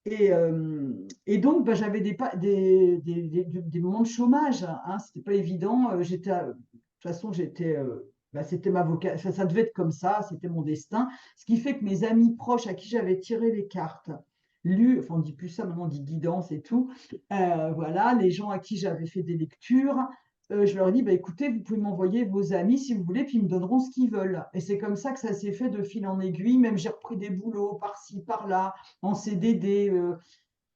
Et donc, bah, j'avais des moments de chômage, hein, c'était pas évident. De toute façon, bah, c'était ma vocation, ça devait être comme ça, c'était mon destin. Ce qui fait que mes amis proches à qui j'avais tiré les cartes, enfin on dit plus ça, maintenant on dit guidance et tout, voilà, les gens à qui j'avais fait des lectures, je leur ai dit, bah, écoutez, vous pouvez m'envoyer vos amis si vous voulez, puis ils me donneront ce qu'ils veulent. Et c'est comme ça que ça s'est fait de fil en aiguille. Même j'ai repris des boulots par-ci, par-là en CDD.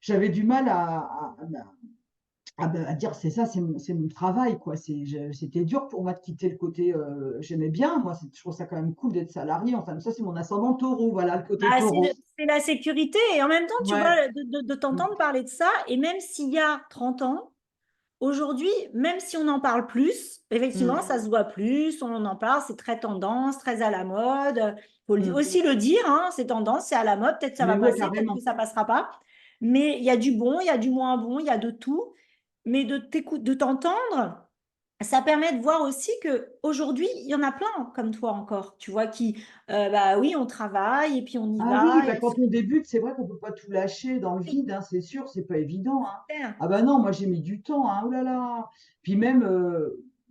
J'avais du mal à dire c'est ça, c'est mon travail, quoi. C'était dur pour moi de quitter le côté. J'aimais bien, moi, je trouve ça quand même cool d'être salarié. Enfin, ça, c'est mon ascendant taureau, voilà, le côté Bah, taureau. c'est la sécurité. Et en même temps, tu Ouais. vois, de t'entendre parler de ça, et même s'il y a 30 ans, aujourd'hui, même si on en parle plus, effectivement, Mm, ça se voit plus, on en parle, c'est très tendance, très à la mode. Il faut mm. aussi le dire, hein, c'est tendance, c'est à la mode, peut-être ça va Mais ouais, passer, peut-être que carrément. ça passera pas. Mais il y a du bon, il y a du moins bon, il y a de tout. Mais de t'entendre, ça permet de voir aussi que aujourd'hui, il y en a plein comme toi encore, tu vois, qui, bah oui, on travaille et puis on y Ah oui, va. bah quand on débute, c'est vrai qu'on peut pas tout lâcher dans le vide, hein, c'est sûr, c'est pas évident, hein. Et Ah bah non, moi j'ai mis du temps, hein, oh là là. Puis même,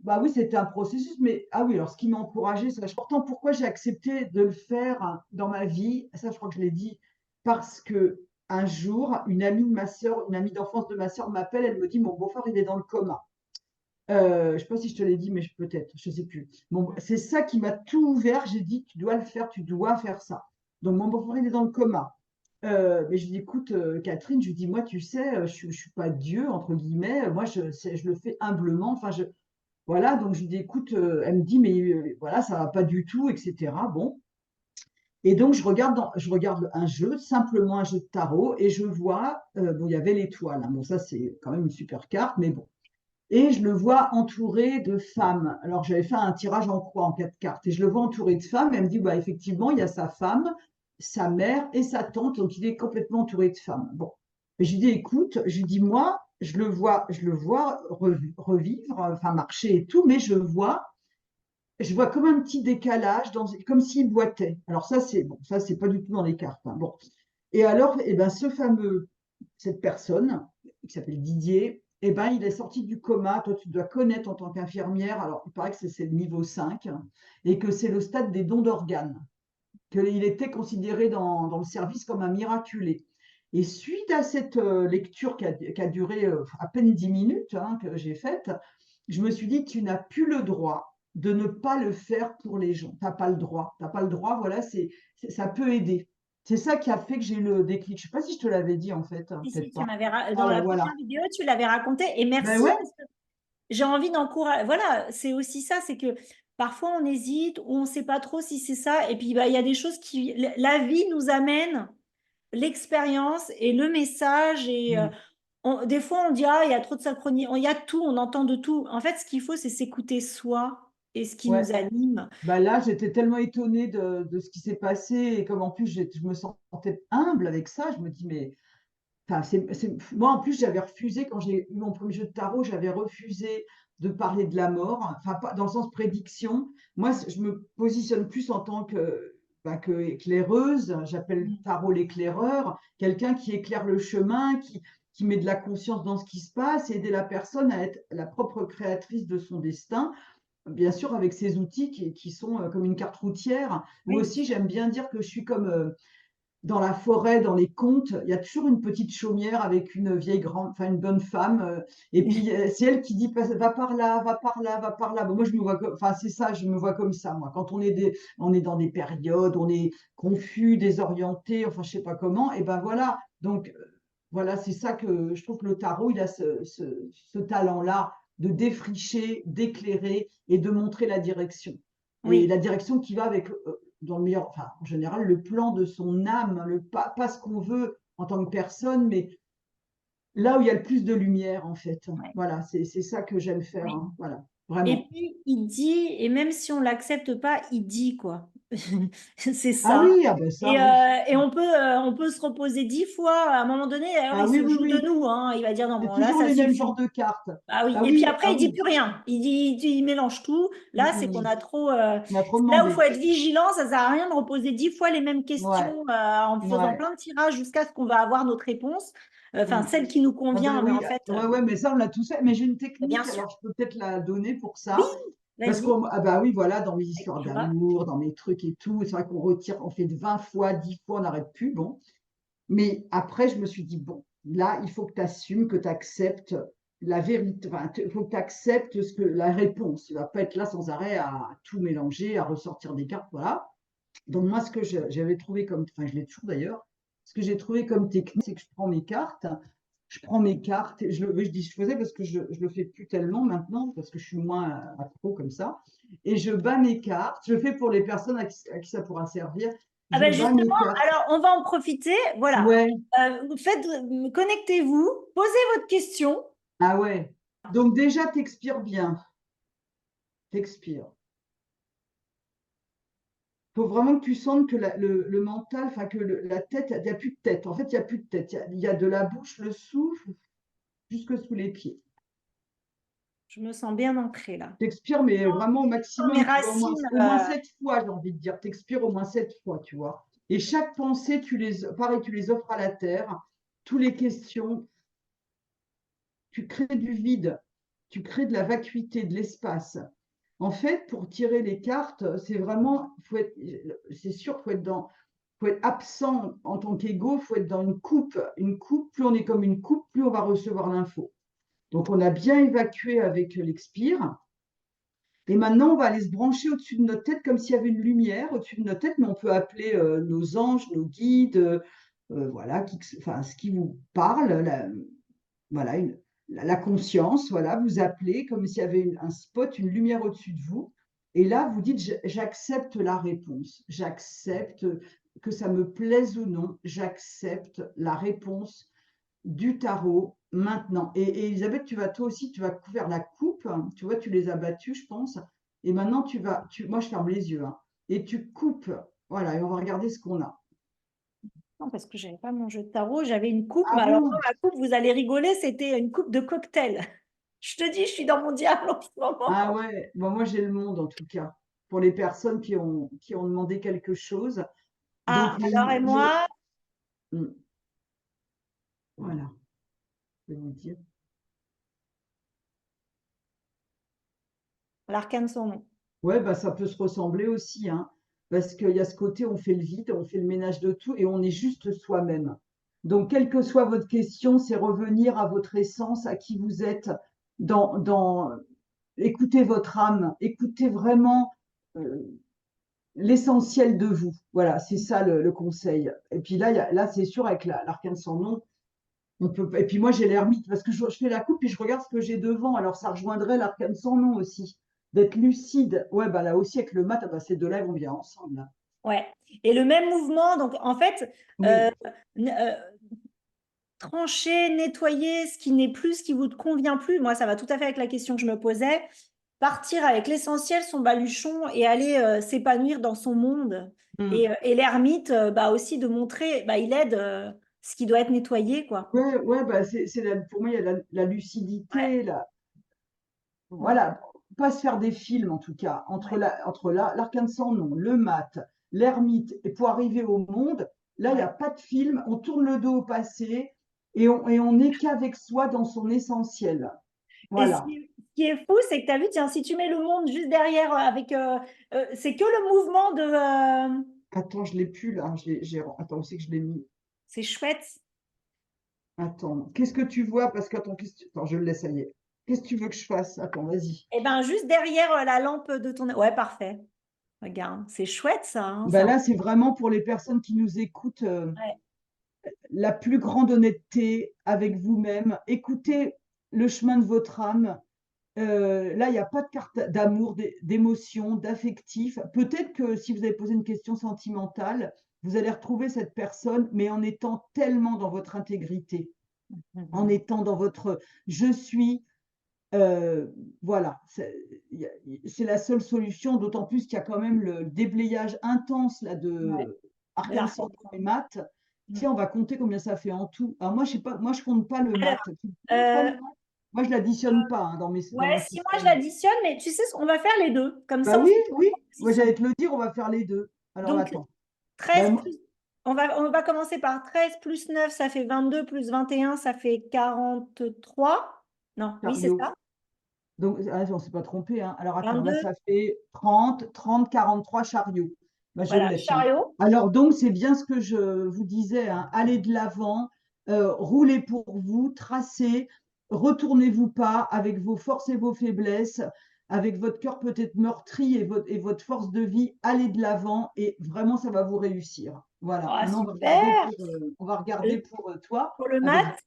bah oui, c'était un processus, mais ah oui, alors ce qui m'a encouragé, c'est important. Pourquoi j'ai accepté de le faire dans ma vie? Ça, je crois que je l'ai dit, parce que un jour, une amie de ma sœur, une amie d'enfance de ma sœur m'appelle, elle me dit, mon beau-frère, il est dans le coma. Je sais pas si je te l'ai dit, mais peut-être, je sais plus. Bon, c'est ça qui m'a tout ouvert. J'ai dit, tu dois le faire, tu dois faire ça. Donc mon beau-frère, il est dans le coma. Mais je lui dis, écoute, Catherine, je lui dis, moi, tu sais, je suis pas Dieu, entre guillemets. Moi, je le fais humblement. Enfin, voilà. Donc je lui dis, écoute, elle me dit, mais voilà, ça va pas du tout, etc. Bon. Et donc je regarde un jeu, simplement un jeu de tarot, et je vois, bon, il y avait l'étoile, hein. Bon, ça, c'est quand même une super carte, mais bon. Et je le vois entouré de femmes. Alors, j'avais fait un tirage en croix en 4 cartes. Et je le vois entouré de femmes. Et elle me dit, bah, effectivement, il y a sa femme, sa mère et sa tante. Donc, il est complètement entouré de femmes. Bon. Et je lui dis, écoute, je lui dis, moi, je le vois revivre, enfin, marcher et tout, mais je vois comme un petit décalage, comme s'il boitait. Alors, ça, c'est bon, ça, c'est pas du tout dans les cartes, hein. Bon. Et alors, eh ben, cette personne, qui s'appelle Didier, eh ben, il est sorti du coma. Toi, tu dois connaître en tant qu'infirmière. Alors, il paraît que c'est le niveau 5 et que c'est le stade des dons d'organes, qu'il était considéré dans le service comme un miraculé. Et suite à cette lecture qui a duré à peine 10 minutes, hein, que j'ai faite, je me suis dit, tu n'as plus le droit de ne pas le faire pour les gens. Tu n'as pas le droit. Tu n'as pas le droit, voilà, ça peut aider. C'est ça qui a fait que j'ai eu le déclic. Je ne sais pas si je te l'avais dit en fait, hein, si, peut-être si, tu pas. m'avais Ah dans ben la voilà. première vidéo, tu l'avais raconté. Et Ben merci, ouais, parce que j'ai envie d'encourager. Voilà, c'est aussi ça, c'est que parfois on hésite ou on ne sait pas trop si c'est ça. Et puis, bah, il y a des choses qui. La vie nous amène l'expérience et le message. Et mm, des fois, on dit, ah, il y a trop de synchronie. Il y a tout, on entend de tout. En fait, ce qu'il faut, c'est s'écouter soi et ce qui ouais. nous anime. Bah là, j'étais tellement étonnée de ce qui s'est passé et comme en plus je me sentais humble avec ça, je me dis mais enfin, moi en plus j'avais refusé quand j'ai eu mon premier jeu de tarot, j'avais refusé de parler de la mort, enfin pas dans le sens prédiction. Moi, je me positionne plus en tant que éclaireuse, j'appelle le tarot l'éclaireur, quelqu'un qui éclaire le chemin, qui met de la conscience dans ce qui se passe et aider la personne à être la propre créatrice de son destin. Bien sûr, avec ces outils qui sont comme une carte routière. Moi Oui. aussi, j'aime bien dire que je suis comme dans la forêt, dans les contes, il y a toujours une petite chaumière avec une vieille grande, enfin une bonne femme, et puis c'est elle qui dit va par là, va par là, va par là. Bon, moi je me vois, enfin c'est ça, je me vois comme ça moi. Quand on est dans des périodes, on est confus, désorienté, enfin je sais pas comment, et ben voilà. Donc voilà, c'est ça que je trouve que le tarot, il a ce talent-là de défricher, d'éclairer et de montrer la direction. Et Oui. la direction qui va avec, dans le meilleur, enfin, en général, le plan de son âme, pas ce qu'on veut en tant que personne, mais là où il y a le plus de lumière, en fait. Ouais. Voilà, c'est ça que j'aime faire, Oui. hein, voilà, Et vraiment. puis, il dit, et même si on l'accepte pas, il dit quoi. C'est Ah ça. oui, ah ben ça, oui. Et on peut se reposer 10 fois. À un moment donné, alors Ah il oui, se oui, joue de oui. nous, hein. Il va dire non, C'est bon, là, toujours ça les mêmes genres suffit. de cartes. Ah oui. Ah Et puis oui, après, ah il dit oui. plus rien. Il mélange tout. Mm, Là, c'est qu'on mm. a trop. On a trop C'est là où il faut demandé. être vigilant. Ça sert à rien de reposer 10 fois les mêmes Ouais, questions en faisant ouais. plein de tirages jusqu'à ce qu'on va avoir notre réponse. Enfin, Mm. celle qui nous Ah ben convient, mais oui, en fait, ouais, ouais, mais ça, on l'a tous fait. Mais j'ai une bien technique, sûr. alors je peux peut-être la donner pour Oui, ça. Parce vas-y. qu'on, ah bah oui, voilà, dans mes Avec histoires Laura. d'amour, dans mes trucs et tout, c'est vrai qu'on retire, on fait de 20 fois, 10 fois, on n'arrête plus, bon. Mais après, je me suis dit, bon, là, il faut que tu assumes, que tu acceptes la vérité, enfin, il faut que tu acceptes la réponse. Tu vas pas être là sans arrêt à tout mélanger, à ressortir des cartes, voilà. Donc moi, ce que j'avais trouvé comme, enfin je l'ai toujours d'ailleurs, ce que j'ai trouvé comme technique, c'est que je prends mes cartes, et je dis je faisais parce que je le fais plus tellement maintenant, parce que je suis moins accro comme ça, et je bats mes cartes, je fais pour les personnes à qui ça pourra servir, Ah je ben bats mes justement, cartes. alors on va en profiter. Voilà. Ouais, Connectez-vous, posez votre question. ah ouais. Donc déjà, t'expires bien, t'expires. Faut vraiment que tu sentes que le mental, enfin que la tête, il n'y a plus de tête. En fait, il n'y a plus de tête. Il y a de la bouche, le souffle, jusque sous les pieds. Je me sens bien ancrée là. T'expires, mais vraiment au Dans mes maximum, tu vois, racines. au moins 7 fois, j'ai envie de dire. T'expires au moins 7 fois, tu vois. Et chaque pensée, pareil, tu les offres à la terre. Toutes les questions, tu crées du vide, tu crées de la vacuité, de l'espace. En fait, pour tirer les cartes, c'est vraiment, c'est sûr, faut être absent en tant qu'ego, faut être dans une coupe. Une coupe, plus on est comme une coupe, plus on va recevoir l'info. Donc, on a bien évacué avec l'expire. Et maintenant, on va aller se brancher au-dessus de notre tête comme s'il y avait une lumière au-dessus de notre tête, mais on peut appeler nos anges, nos guides, voilà, enfin, ce qui vous parle, voilà, la conscience, voilà, vous appelez comme s'il y avait un spot, une lumière au-dessus de vous. Et là, vous dites, j'accepte la réponse, j'accepte que ça me plaise ou non, j'accepte la réponse du tarot maintenant. Et Elisabeth, tu vas toi aussi, tu vas faire la coupe, hein, tu vois, tu les as battus, je pense. Et maintenant, moi, je ferme les yeux, hein, et tu coupes. Voilà, et on va regarder ce qu'on a. Non, parce que j'avais pas mon jeu de tarot, j'avais une coupe, Ah mais alors moi, bon? ma coupe, vous allez rigoler, c'était une coupe de cocktail. Je te dis, je suis dans mon diable en ce moment. Ah ouais, bon, moi j'ai le monde en tout cas, pour les personnes qui ont demandé quelque chose. Donc, Ah, alors et moi, Hmm, voilà, je vais vous dire. l'arcane son nom. Ouais, bah, ça peut se ressembler aussi, hein, parce qu'il y a ce côté, on fait le vide, on fait le ménage de tout et on est juste soi-même. Donc, quelle que soit votre question, c'est revenir à votre essence, à qui vous êtes, écoutez votre âme, écoutez vraiment euh, l'essentiel de vous. Voilà, c'est ça le conseil. Et puis là, là c'est sûr, avec l'arcane sans nom, on peut, et puis moi, j'ai l'ermite, parce que je fais la coupe et je regarde ce que j'ai devant. Alors, ça rejoindrait l'arcane sans nom aussi. D'être lucide. Ouais, bah là aussi, avec le mat, ah bah, ces deux-là vont bien ensemble, là. Ouais. Et le même mouvement, donc en fait, euh, Oui, n- euh, trancher, nettoyer ce qui n'est plus, ce qui vous convient plus. Moi, ça va tout à fait avec la question que je me posais. Partir avec l'essentiel, son baluchon et aller s'épanouir dans son monde. mm. Et l'ermite, bah aussi de montrer, bah, il aide ce qui doit être nettoyé, quoi. Ouais, ouais, bah pour moi, il y a la Ouais. lucidité, Mm. voilà, pas se faire des films en tout cas, Ouais. entre l'arcane sans nom, le mat, l'ermite, et pour arriver au monde, là, il n'y a Ouais. pas de film, on tourne le dos au passé et on n'est qu'avec soi dans son essentiel. Et Voilà. ce qui est fou, c'est que tu as vu, tiens, si tu mets le monde juste derrière, c'est que le mouvement de, Attends, je l'ai plus là. Attends, où c'est que je l'ai mis? C'est chouette. Attends, qu'est-ce que tu vois? Parce que, attends, attends, je le laisse, ça y est. Qu'est-ce que tu veux que je fasse? Attends, vas-y. Eh ben, juste derrière la lampe de ton... Ouais, parfait. Regarde, c'est chouette ça, hein, Bah ça. là, c'est vraiment pour les personnes qui nous écoutent, Ouais. la plus grande honnêteté avec vous-même. Écoutez le chemin de votre âme. Là, il n'y a pas de carte d'amour, d'émotion, d'affectif. Peut-être que si vous avez posé une question sentimentale, vous allez retrouver cette personne, mais en étant tellement dans votre intégrité, en Mhm. étant dans votre je suis. Voilà, c'est la seule solution, d'autant plus qu'il y a quand même le déblayage intense là Ouais. de De arcane l'arcane. cendon et mat. Mm. Tiens, on va compter combien ça fait en tout. Alors moi, je sais pas, moi je compte pas le mat. Alors, Tu comptes toi le euh, mat? Moi, je l'additionne pas hein, dans ouais, mon si moi je système. l'additionne, mais tu sais, on va faire les deux. Comme Bah ça, on oui, fait oui. Moi, j'allais 600. te le dire, on va faire les deux. Alors Donc, attends. Bah, 13 plus... On va commencer par 13 plus 9, ça fait 22, plus 21, ça fait 43. Non, oui, c'est chariot. ça. Donc, ah, on s'est pas trompé, hein. Alors, attends, là, 22, ça fait 30, 43 chariots. Bah, je le voilà, laisse, hein. chariot. Alors, donc, c'est bien ce que je vous disais, hein. Allez de l'avant, roulez pour vous, tracez, retournez-vous pas avec vos forces et vos faiblesses, avec votre cœur peut-être meurtri et votre force de vie, allez de l'avant et vraiment, ça va vous réussir. Voilà. Ah, Maintenant, super. on va regarder pour toi. Pour le Avec... maths,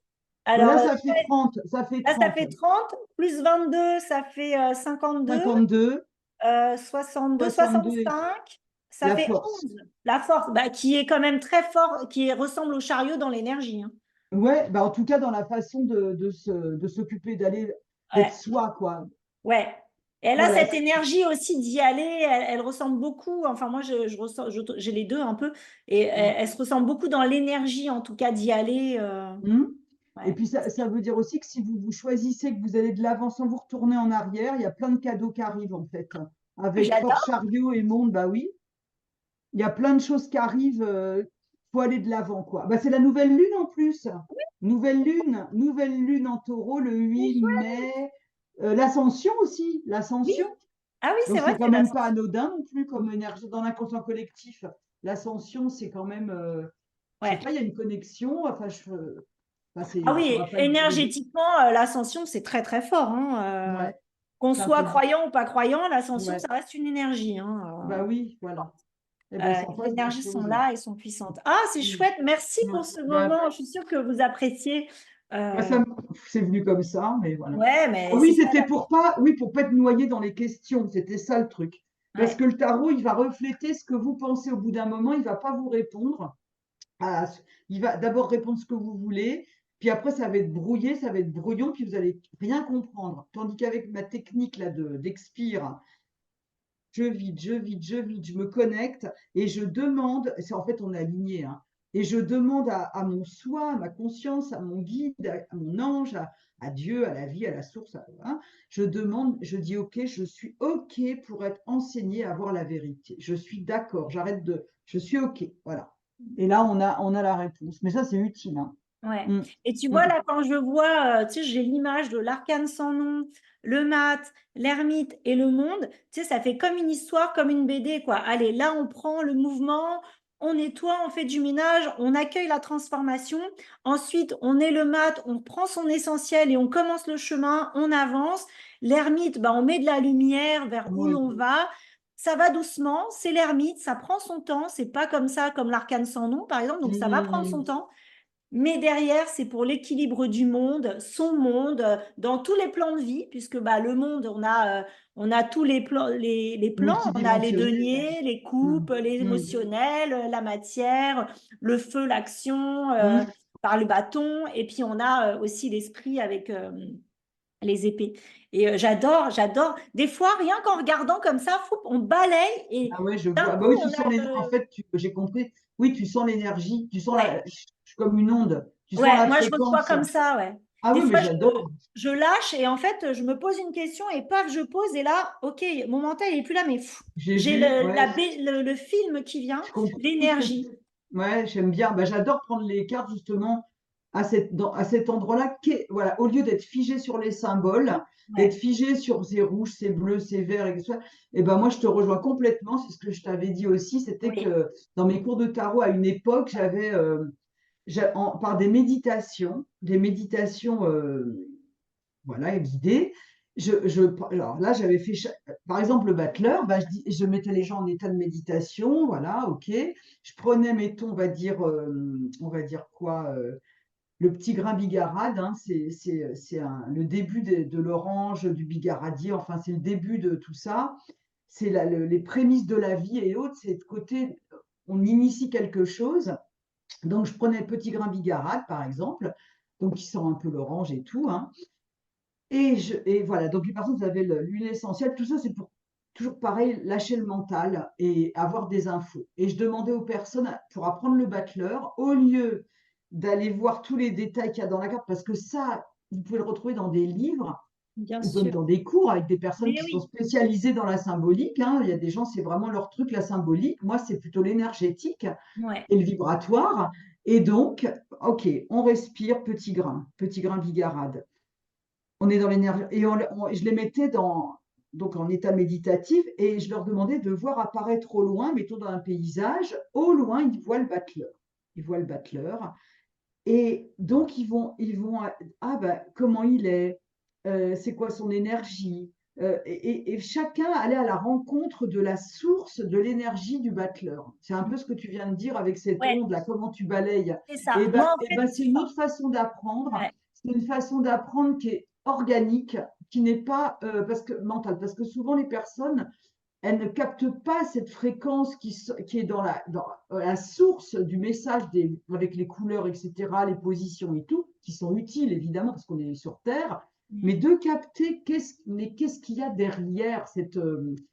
Bah, alors là, ça fait 30, ça fait là, ça 30. fait 30, plus 22, ça fait 52, 52, 62, 62. 65, ça La fait force. 11. La force, bah, qui est quand même très fort, ressemble au chariot dans l'énergie, hein. Ouais, bah en tout cas, dans la façon de s'occuper, d'être Ouais, soi, quoi. ouais. Et elle a Voilà. cette énergie aussi d'y aller, elle ressemble beaucoup, enfin moi je ressens, j'ai les deux un peu, et elle se ressemble beaucoup dans l'énergie en tout cas d'y aller. Mhm. Et Ouais. puis, ça veut dire aussi que si vous choisissez que vous allez de l'avant sans vous retourner en arrière, il y a plein de cadeaux qui arrivent, en fait. Avec Force J'adore. Chariot et Monde, bah oui, il y a plein de choses qui arrivent. Faut aller de l'avant, quoi. Bah, c'est la nouvelle lune en plus. Nouvelle lune en taureau le C'est 8 chouette. mai. L'ascension aussi, Oui. l'ascension. Ah oui, Donc, c'est vrai, c'est quand c'est même pas l'ascension. anodin non plus comme énergie dans l'inconscient collectif. L'ascension, c'est quand même, je sais Ouais. pas, il y a une connexion. Enfin, Ah ça oui, va pas être des- énergétiquement, l'ascension, c'est très très fort, hein. Ouais, Qu'on c'est un peu soit du. croyant ou pas croyant, l'ascension, Ouais, ça reste une énergie, bah hein. oui, voilà. Eh ben, c'est en Les face des énergies sont choses. là et sont puissantes. Ah, c'est Mm. chouette. Merci Ouais. pour ce Bah, moment. Je suis sûre que vous appréciez. bah, Euh, c'est venu comme ça, mais voilà. ouais, Ah mais c'est oui, ça. c'était pour pas être noyé dans les questions. C'était ça le truc. Parce Ouais. que le tarot, il va refléter ce que vous pensez au bout d'un moment. Il va pas vous répondre. Il va d'abord répondre ce que vous voulez, puis après ça va être brouillé, ça va être brouillon, puis vous allez rien comprendre. Tandis qu'avec ma technique là d'expire, je vide, je vide, je vide, je me connecte et je demande, c'est en fait on est aligné, hein, et je demande à mon soi, à ma conscience, à mon guide, à mon ange, à Dieu, à la vie, à la source, hein, je demande, je dis ok, je suis ok pour être enseigné à voir la vérité. Je suis d'accord, je suis ok, voilà. Et là on a la réponse. Mais ça c'est utile, hein. Ouais. Mm, Et tu vois mm. là, quand je vois, tu sais, j'ai l'image de l'arcane sans nom, le mat, l'ermite et le monde, tu sais, ça fait comme une histoire, comme une BD, quoi. Allez, là, on prend le mouvement, on nettoie, on fait du ménage, on accueille la transformation. Ensuite, on est le mat, on prend son essentiel et on commence le chemin, on avance. L'ermite, bah, on met de la lumière vers où Oui. l'on va. Ça va doucement, c'est l'ermite, ça prend son temps, c'est pas comme ça, comme l'arcane sans nom, par exemple, donc ça va prendre son Mm, temps. Mais derrière, c'est pour l'équilibre du monde, son monde, dans tous les plans de vie, puisque bah, le monde, on a tous les plans, les plans, on a les multidimensionnel. deniers, les Mm, coupes, les mm, émotionnels, la matière, le feu, l'action, mm. par le bâton, et puis on a aussi l'esprit avec les épées. Et j'adore. Des fois, rien qu'en regardant comme ça, on balaye et Ah ouais, je d'un vois. Bah coup, oui, tu on sens a en le... fait, j'ai compris. Oui, tu sens l'énergie, Ouais. je suis comme une onde, tu sens Ouais, la moi je reçois fréquence. comme ça, ouais. Ah Des oui, mais fois, j'adore. je lâche et en fait, je me pose une question et paf, je pose et là, ok, mon mental il est plus là, mais J'ai j'ai vu, ouais, le film qui vient, je comprends tout ce que tu. l'énergie. Ouais, j'aime bien. Bah, j'adore prendre les cartes justement à cet endroit-là, voilà, au lieu d'être figé sur les symboles, d'être Ouais, figé sur ces rouges, ces bleus, ces verts, et ben moi je te rejoins complètement. C'est ce que je t'avais dit aussi, c'était oui, que dans mes cours de tarot à une époque, par des méditations voilà, guidées. Alors là, j'avais fait, par exemple, le battleur, bah, je mettais les gens en état de méditation, voilà, ok. Je prenais, mettons, on va dire quoi, le petit grain bigarade, hein, le début de l'orange, du bigaradier, enfin, c'est le début de tout ça. C'est les prémices de la vie et autres, c'est de côté, on initie quelque chose. Donc, je prenais le petit grain bigarade, par exemple, donc qui sent un peu l'orange et tout, hein. Et voilà, donc les personnes avaient l'huile essentielle, tout ça, c'est pour toujours pareil, lâcher le mental et avoir des infos. Et je demandais aux personnes, pour apprendre le battleur, au lieu d'aller voir tous les détails qu'il y a dans la carte, parce que ça, vous pouvez le retrouver dans des livres bien ou même sûr. dans des cours avec des personnes Mais qui sont oui, spécialisées dans la symbolique, hein. Il y a des gens, c'est vraiment leur truc, la symbolique. Moi, c'est plutôt l'énergétique ouais, et le vibratoire. Et donc, ok, on respire, petit grain bigarade. On est dans l'énergie. Et je les mettais donc en état méditatif et je leur demandais de voir apparaître au loin, mettons dans un paysage, au loin, ils voient le battleur. Ils voient le battleur. Et donc, ah ben, comment il est, c'est quoi son énergie, et chacun allait à la rencontre de la source de l'énergie du battleur. C'est un peu ce que tu viens de dire avec cette ouais, onde là, comment tu balayes. c'est ça. Moi, en fait, C'est une autre façon d'apprendre. ouais, C'est une façon d'apprendre qui est organique, qui n'est pas mentale, parce que souvent les personnes elle ne capte pas cette fréquence qui est dans la source du message avec les couleurs, etc., les positions et tout, qui sont utiles évidemment parce qu'on est sur Terre, mais de capter qu'est-ce qu'il y a derrière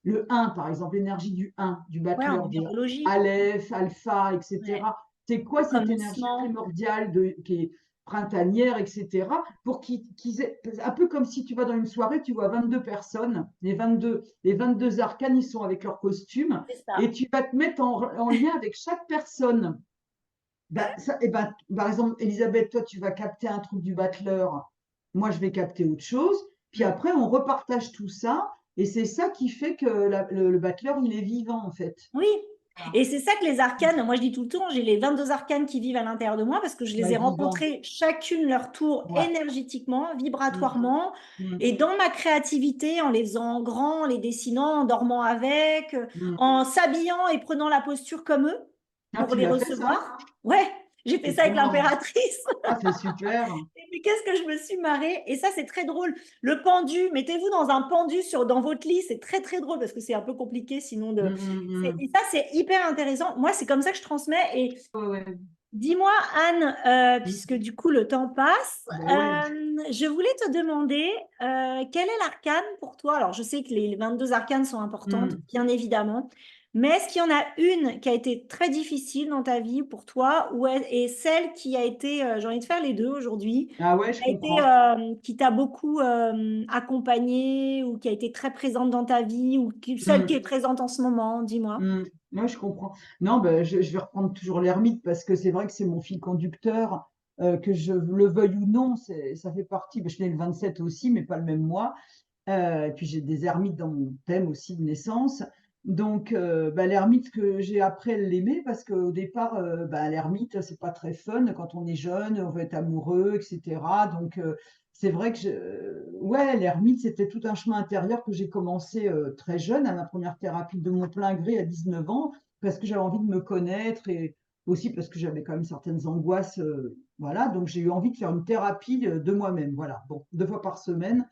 le 1, par exemple, l'énergie du 1, du ouais, en battleur, de numérologie, Aleph, Alpha, ouais, etc. C'est quoi le cette énergie commencement, primordiale qui est printanière, etc., pour qu'ils aient, un peu comme si tu vas dans une soirée, tu vois 22 personnes, les 22 arcanes, ils sont avec leurs costumes, c'est et ça. tu vas te mettre en lien avec chaque personne. Par exemple, Elisabeth, toi, tu vas capter un truc du battleur, moi, je vais capter autre chose, puis Mm. après, on repartage tout ça, et c'est ça qui fait que le battleur, il est vivant, en fait. Oui, et c'est ça que les arcanes, moi je dis tout le temps, j'ai les 22 arcanes qui vivent à l'intérieur de moi parce que je les Ouais, ai vivant. rencontrées chacune leur tour Ouais. énergétiquement, Mm, vibratoirement, mm, et dans ma créativité, en les faisant grands, en les dessinant, en dormant avec, mm. en s'habillant et prenant la posture comme eux Ah, pour tu les l'as fait, ça? recevoir. Ouais, j'ai fait C'est ça avec trop marrant. l'impératrice. Ah, c'est super. Mais qu'est-ce que je me suis marrée. Et ça, c'est très drôle. Le pendu, mettez-vous dans un pendu dans votre lit. C'est très, très drôle parce que c'est un peu compliqué sinon de. Mm, mm, mm. Et ça, c'est hyper intéressant. Moi, c'est comme ça que je transmets. Et Ouais, ouais. dis-moi, Anne, puisque Mm. du coup, le temps passe, Ben ouais. je voulais te demander quel est l'arcane pour toi? Alors, je sais que les 22 arcanes sont importantes, Mm. bien évidemment. Mais est-ce qu'il y en a une qui a été très difficile dans ta vie pour toi et celle qui a été, j'ai envie de faire les deux aujourd'hui, Ah ouais, je qui a été, comprends. qui t'a beaucoup accompagnée ou qui a été très présente dans ta vie ou celle qui est Mm. présente en ce moment, dis-moi. Mm. Ouais, je comprends. Non, ben, je vais reprendre toujours l'ermite parce que c'est vrai que c'est mon fil conducteur, que je le veuille ou non, ça fait partie. Ben, je suis née le 27 aussi, mais pas le même mois. Et puis j'ai des ermites dans mon thème aussi de naissance. Donc, bah, l'ermite que j'ai appris à l'aimer parce qu'au départ, bah, l'ermite, c'est pas très fun quand on est jeune, on veut être amoureux, etc. Donc, c'est vrai que ouais, l'ermite, c'était tout un chemin intérieur que j'ai commencé très jeune, à ma première thérapie de mon plein gré à 19 ans, parce que j'avais envie de me connaître et aussi parce que j'avais quand même certaines angoisses. Voilà, donc j'ai eu envie de faire une thérapie de moi-même. Voilà, bon, 2 fois par semaine.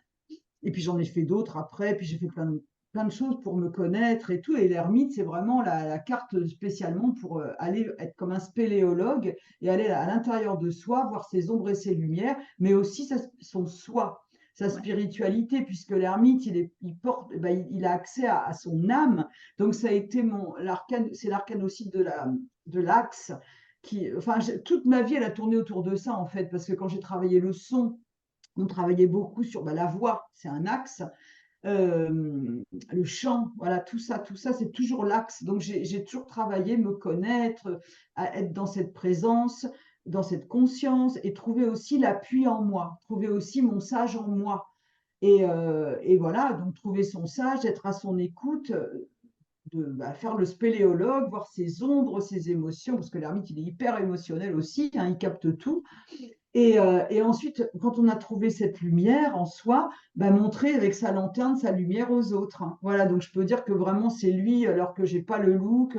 Et puis j'en ai fait d'autres après, puis j'ai fait plein de choses pour me connaître et tout. Et l'ermite, c'est vraiment la carte spécialement pour aller être comme un spéléologue et aller à l'intérieur de soi, voir ses ombres et ses lumières, mais aussi son soi, sa Ouais. spiritualité, puisque l'ermite, il porte, eh ben, il a accès à son âme. Donc ça a été l'arcane, c'est l'arcane aussi de l'axe. Enfin, toute ma vie, elle a tourné autour de ça en fait, parce que quand j'ai travaillé le son, on travaillait beaucoup sur la voix, c'est un axe, le chant, voilà, tout ça, c'est toujours l'axe. Donc j'ai toujours travaillé, me connaître, à être dans cette présence. dans cette conscience et trouver aussi l'appui en moi, trouver aussi mon sage en moi. Et voilà, donc trouver son sage, être à son écoute, faire le spéléologue, voir ses ombres, ses émotions, parce que l'ermite, il est hyper émotionnel aussi, hein, il capte tout. Et ensuite, quand on a trouvé cette lumière en soi, montrer avec sa lanterne sa lumière aux autres, hein. Voilà, donc je peux dire que vraiment c'est lui, alors que j'ai pas le look,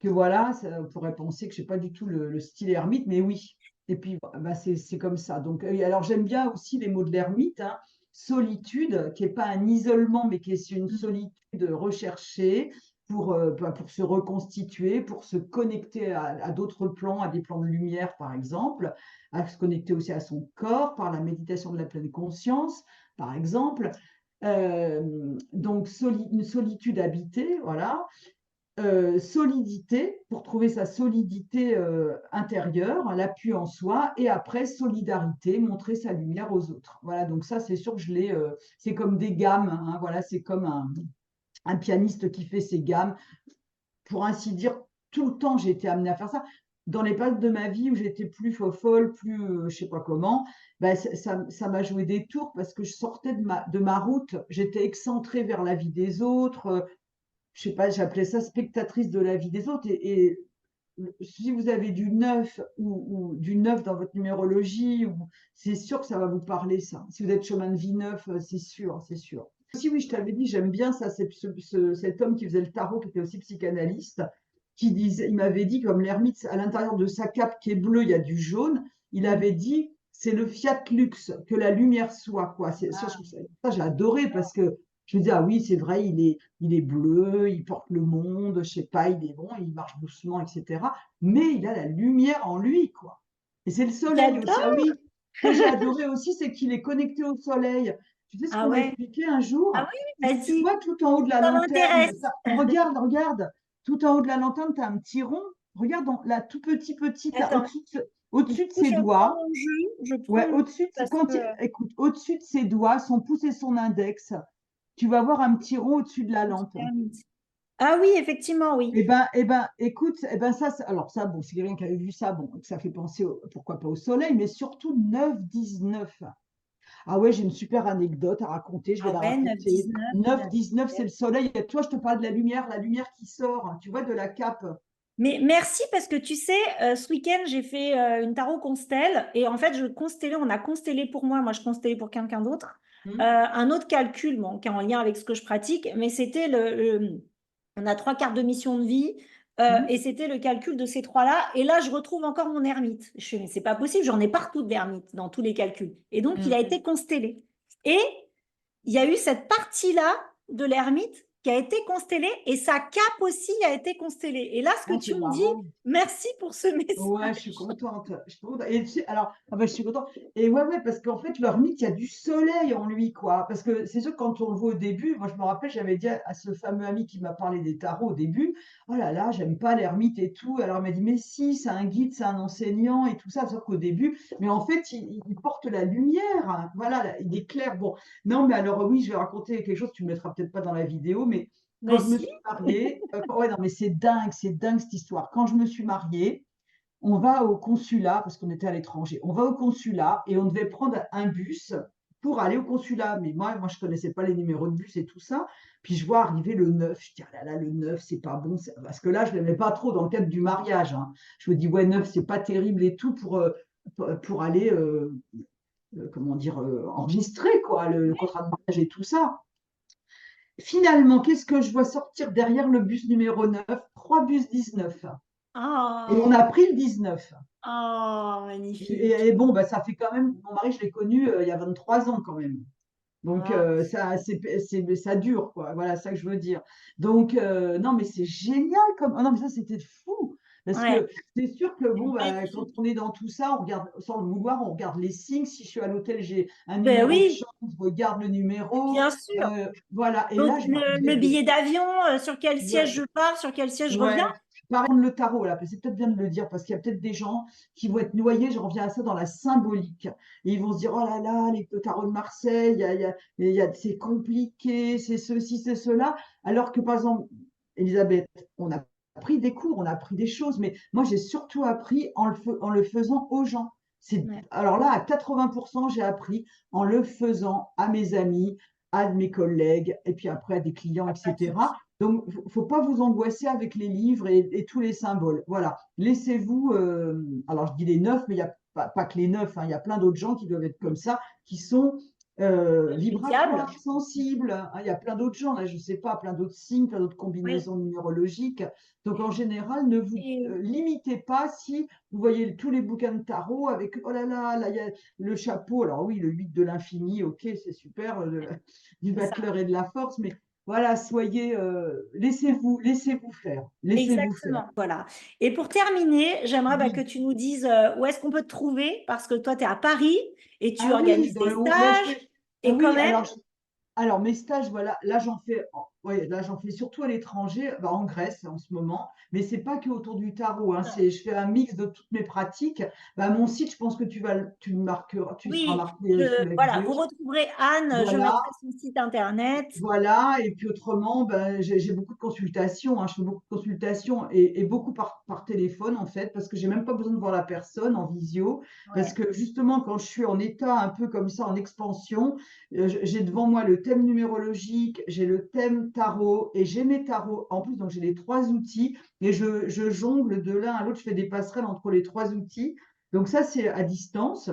que voilà, on pourrait penser que j'ai pas du tout le style ermite, mais oui. Et puis, c'est comme ça. Donc, alors j'aime bien aussi les mots de l'ermite, hein. Solitude, qui est pas un isolement, mais qui est une solitude recherchée pour se reconstituer, pour se connecter à d'autres plans, à des plans de lumière, par exemple, à se connecter aussi à son corps par la méditation de la pleine conscience, par exemple. Donc, une solitude habitée, voilà. Solidité, pour trouver sa solidité intérieure, l'appui en soi, et après solidarité, montrer sa lumière aux autres. Voilà, donc ça, c'est sûr que je l'ai, c'est comme des gammes, hein, voilà, c'est comme un pianiste qui fait ses gammes. Pour ainsi dire, tout le temps, j'ai été amenée à faire ça. Dans les périodes de ma vie où j'étais plus folle, plus je sais pas comment, ça m'a joué des tours parce que je sortais de ma route, j'étais excentrée vers la vie des autres, je sais pas, j'appelais ça spectatrice de la vie des autres. Et si vous avez du neuf ou du neuf dans votre numérologie, c'est sûr que ça va vous parler, ça. Si vous êtes chemin de vie neuf, c'est sûr, c'est sûr. Si oui, je t'avais dit, j'aime bien ça, cet homme qui faisait le tarot, qui était aussi psychanalyste, il m'avait dit, comme l'ermite, à l'intérieur de sa cape qui est bleue, il y a du jaune, il avait dit, c'est le fiat lux, que la lumière soit, quoi. Ça, j'ai adoré parce que je me dis, ah oui, c'est vrai, il est bleu, il porte le monde, je sais pas, il est bon, il marche doucement, etc. Mais il a la lumière en lui, quoi. Et c'est le soleil aussi. Ah J'adore. oui, ce que j'ai adoré aussi, c'est qu'il est connecté au soleil. Tu sais ce Ah qu'on m'a ouais. expliqué un jour? Ah oui, oui, Tu vois vas-y. tout en haut de la Ça lanterne, m'intéresse. regarde, regarde, tout en haut de la lanterne, tu as un petit rond. Regarde, là, tout petit, là, Attends, du au-dessus de coup, ses je prends doigts. mon jeu. Je prends Ouais, mon jeu parce que. écoute, au-dessus de ses doigts, son pouce et son index, tu vas voir un petit rond au-dessus de la lampe. Ah oui, effectivement, oui. Écoute, alors ça, bon, c'est quelqu'un qui avait vu ça, bon, ça fait penser, pourquoi pas au soleil, mais surtout 9-19. Ah ouais, j'ai une super anecdote à raconter, je vais Ah la ouais, raconter. 9-19. 9-19, c'est le soleil. Et toi, je te parle de la lumière qui sort, hein, tu vois, de la cape. Mais merci parce que tu sais, ce week-end, j'ai fait une tarot constelle et en fait, on a constellé pour moi je constellais pour quelqu'un d'autre. Hmm. Un autre calcul, bon, qui est en lien avec ce que je pratique, mais c'était on a 3 quarts de mission de vie Hmm. et c'était le calcul de ces trois-là. Et là, je retrouve encore mon ermite. Je fais, mais c'est pas possible, j'en ai partout de l'ermite dans tous les calculs. Et donc, il Hmm. a été constellé. Et il y a eu cette partie-là de l'ermite qui a été constellée et sa cape aussi a été constellée. Et là, ce que Ah, tu c'est me dis, marrant. merci pour ce Ouais, je message. suis contente. Je suis contente. Et alors, je suis contente. Et ouais, parce qu'en fait, l'ermite, il y a du soleil en lui, quoi. Parce que c'est sûr que quand on le voit au début, moi, je me rappelle, j'avais dit à ce fameux ami qui m'a parlé des tarots au début, oh là là, j'aime pas l'ermite et tout. Alors, il m'a dit, mais si, c'est un guide, c'est un enseignant et tout ça. Sauf qu'au début, mais en fait, il porte la lumière, hein. Voilà, il éclaire. Bon, non, mais alors, oui, je vais raconter quelque chose, tu ne le mettras peut-être pas dans la vidéo, mais quand Mais je me si. suis mariée, ouais, non, mais c'est dingue cette histoire. Quand je me suis mariée, on va au consulat, parce qu'on était à l'étranger, on va au consulat et on devait prendre un bus pour aller au consulat. Mais moi, je connaissais pas les numéros de bus et tout ça. Puis je vois arriver le 9. Je dis, ah là là, le 9, c'est pas bon. Parce que là, je l'aimais pas trop dans le cadre du mariage, hein. Je me dis, ouais, 9, c'est pas terrible et tout pour aller, comment dire, enregistrer, quoi, le contrat de mariage et tout ça. Finalement, qu'est-ce que je vois sortir derrière le bus numéro 9? 3 bus 19. Et on Oh, a pris le 19. oh, Et, magnifique. et bon, ça fait quand même, mon mari, je l'ai connu il y a 23 ans quand même. Donc, Ah, ça dure, quoi. Voilà, ça que je veux dire. Donc, non, mais c'est génial comme. Oh non, mais ça, c'était fou. Parce ouais, que c'est sûr que, c'est bon, quand magnifique. on est dans tout ça, on regarde, sans le vouloir, on regarde les signes. Si je suis à l'hôtel, j'ai un Ben numéro de oui, chambre, je regarde le numéro. bien sûr. Voilà. Et Donc, là, je me le rappelais. billet d'avion, sur quel siège Ouais, je pars, sur quel siège je reviens? ouais. Par contre, le tarot, là, c'est peut-être bien de le dire, parce qu'il y a peut-être des gens qui vont être noyés, je reviens à ça, dans la symbolique. Et ils vont se dire, oh là là, le tarot de Marseille, c'est compliqué, c'est ceci, c'est cela. Alors que, par exemple, Elisabeth, on a appris des cours, on a appris des choses, mais moi, j'ai surtout appris en le faisant aux gens. Ouais, Alors là, à 80%, j'ai appris en le faisant à mes amis, à mes collègues, et puis après à des clients, la etc. pratique. Donc, faut pas vous angoisser avec les livres et tous les symboles. Voilà, laissez-vous. Alors, je dis les neufs, mais il n'y a pas que les neufs, hein, il y a plein d'autres gens qui doivent être comme ça, qui sont Le diable, vibratoires, sensibles, hein. Il y a plein d'autres gens, là, je ne sais pas, plein d'autres signes, plein d'autres oui. combinaisons numérologiques. Donc, en général, ne vous Et limitez pas si vous voyez tous les bouquins de tarot avec, oh là, il y a le chapeau. Alors oui, le 8 de l'infini, ok, c'est super, du c'est ça. battleur et de la force, mais voilà, soyez, laissez-vous faire, laissez-vous faire. Exactement, voilà. Et pour terminer, j'aimerais bah, que Oui. tu nous dises où est-ce qu'on peut te trouver, parce que toi, tu es à Paris et tu Ah oui, organises dans des le haut, mais je stages, fais, et quand oui, même, alors, mes stages, voilà, là, ouais, là, j'en fais surtout à l'étranger, bah, en Grèce en ce moment, mais c'est pas que autour du tarot, hein, non. je fais un mix de toutes mes pratiques. Bah, mon site, je pense que tu me marqueras, tu seras Oui, marqué sous la voilà, vidéo. vous retrouverez Anne, je Voilà, mettrai son site internet. voilà, et puis autrement, ben, j'ai beaucoup de consultations, hein, je fais beaucoup de consultations et beaucoup par téléphone en fait, parce que j'ai même pas besoin de voir la personne en visio, parce Ouais, que justement quand je suis en état un peu comme ça, en expansion, j'ai devant moi le thème numérologique, j'ai le thème tarot et j'ai mes tarots en plus, donc j'ai les trois outils et je jongle de l'un à l'autre, je fais des passerelles entre les trois outils, donc ça c'est à distance.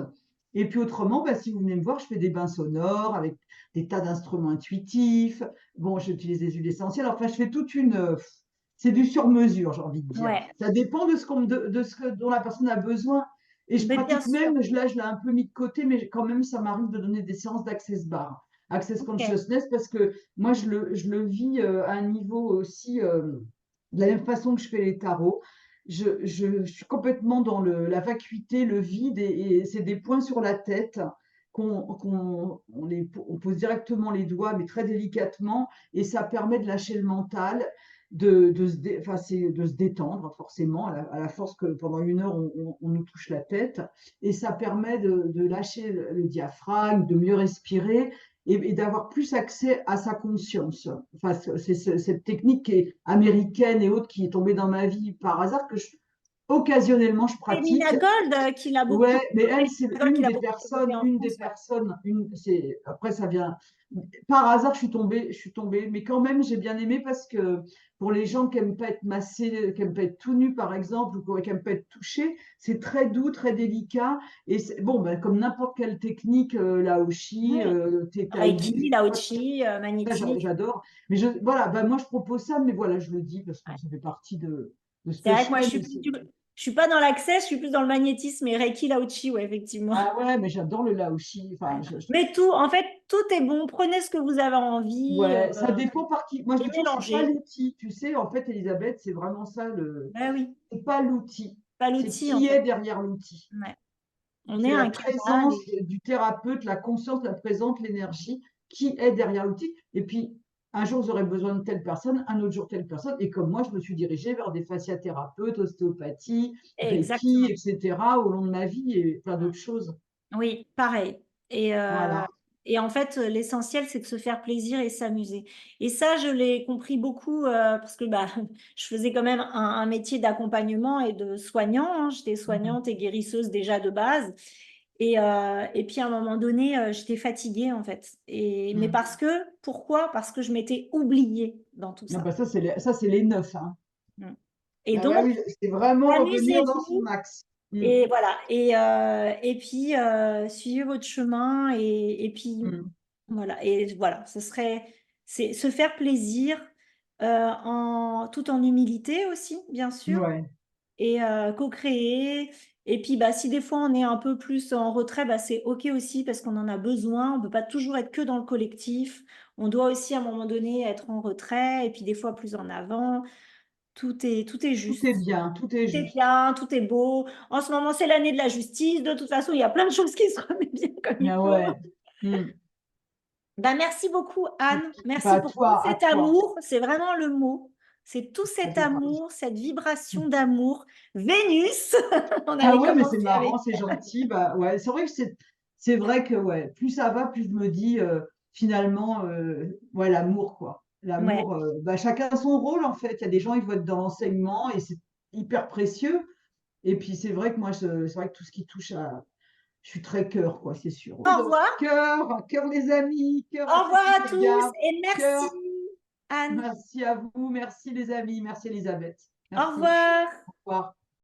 Et puis autrement, bah, si vous venez me voir, je fais des bains sonores avec des tas d'instruments intuitifs. Bon, j'utilise des huiles essentielles. Enfin, je fais toute une. C'est du sur-mesure, j'ai envie de dire. ouais, Ça dépend de de ce dont la personne a besoin. Et je mais bien pratique sûr. même, je l'ai un peu mis de côté, mais quand même, ça m'arrive de donner des séances d'Access Bar, Access Ok. Consciousness, parce que moi, je le vis à un niveau aussi, de la même façon que je fais les tarots. Je suis complètement dans la vacuité, le vide, et c'est des points sur la tête on pose directement les doigts, mais très délicatement, et ça permet de lâcher le mental, enfin, de se détendre forcément, à la force que pendant une heure, on nous touche la tête, et ça permet de lâcher le diaphragme, de mieux respirer et d'avoir plus accès à sa conscience. Enfin, cette technique qui est américaine et autre qui est tombée dans ma vie par hasard, occasionnellement je C'est Nina pratique. Gold qui l'a beaucoup, Ouais, mais elle, c'est Nina Gold qui l'a beaucoup développé en France, ouais. après ça vient, par hasard, je suis tombée, mais quand même, j'ai bien aimé parce que pour les gens qui aiment pas être massés, qui aiment pas être tout nus, par exemple, ou qui aiment pas être touchés, c'est très doux, très délicat, et bon, ben, comme n'importe quelle technique, Laoshi, Ouais. Theta Reiki, Healing, Lao Chi, ça, magnétique. j'adore, mais voilà, ben, moi, je propose ça, mais voilà, je le dis parce que Ouais. ça fait partie de ce C'est que vrai je que moi, fais, je suis pas dans l'accès, je suis plus dans le magnétisme et Reiki, Lao Chi, ouais, effectivement. ah ouais, mais j'adore le Laoshi, enfin, Ouais. Mais tout, en fait, tout est bon. Prenez ce que vous avez envie ouais, ça dépend par qui. Moi, je et dis toujours, c'est pas mélangez. l'outil. Tu sais, en fait, Elisabeth, c'est vraiment ça Ben oui, c'est pas l'outil. pas C'est l'outil, en qui est fait. derrière l'outil. Ouais. On est C'est la un canal. présence du thérapeute, la conscience, la présence, l'énergie qui est derrière l'outil. Et puis, un jour, vous aurez besoin de telle personne, un autre jour, telle personne. Et comme moi, je me suis dirigée vers des fasciathérapeutes, ostéopathie, Reiki, Exactement. etc. au long de ma vie et plein d'autres choses. Oui, pareil. Voilà. Et en fait, l'essentiel, c'est de se faire plaisir et s'amuser. Et ça, je l'ai compris beaucoup parce que bah, je faisais quand même un métier d'accompagnement et de soignant, hein. J'étais Mhm. soignante et guérisseuse déjà de base. Et puis à un moment donné, j'étais fatiguée en fait. Mais Mhm. pourquoi? Parce que je m'étais oubliée dans tout Ah ça. bah ça, c'est les neufs, hein. Mm. Et Ah bah donc, oui, c'est vraiment revenir dans son amusez-vous. axe. Mm. Et voilà. Et puis, suivez votre chemin. Et puis, Mm. voilà. Et voilà. C'est se faire plaisir tout en humilité aussi, bien sûr. Ouais. Et co-créer. Et puis, bah, si des fois on est un peu plus en retrait, bah, c'est OK aussi parce qu'on en a besoin. On ne peut pas toujours être que dans le collectif. On doit aussi à un moment donné être en retrait et puis des fois plus en avant. Tout est Tout est juste. bien, tout est Tout est juste. bien, tout est beau. En ce moment, c'est l'année de la justice. De toute façon, il y a plein de choses qui se remettent bien comme il Ah faut. ouais. Mm. Ben, merci beaucoup, Anne. Merci Bah, pour tout à cet toi. amour. C'est vraiment le mot. C'est tout Ça cet fait partie. amour, cette vibration d'amour. Vénus, on Ah avait ouais, mais c'est commencé avec. marrant, c'est gentil. Bah ouais, c'est vrai que c'est vrai que ouais, plus ça va, plus je me dis finalement ouais, l'amour quoi. Ouais. L'amour, bah, chacun son rôle en fait. Il y a des gens, ils vont être dans l'enseignement et c'est hyper précieux. Et puis c'est vrai que moi, c'est vrai que tout ce qui touche à, je suis très cœur, quoi, c'est sûr. Au Donc, revoir. cœur les amis, cœur à Au ceux revoir qui à tous regardent, et merci, cœur. Anne. Merci à vous, merci les amis, merci Elisabeth. Au Merci. revoir. Au revoir.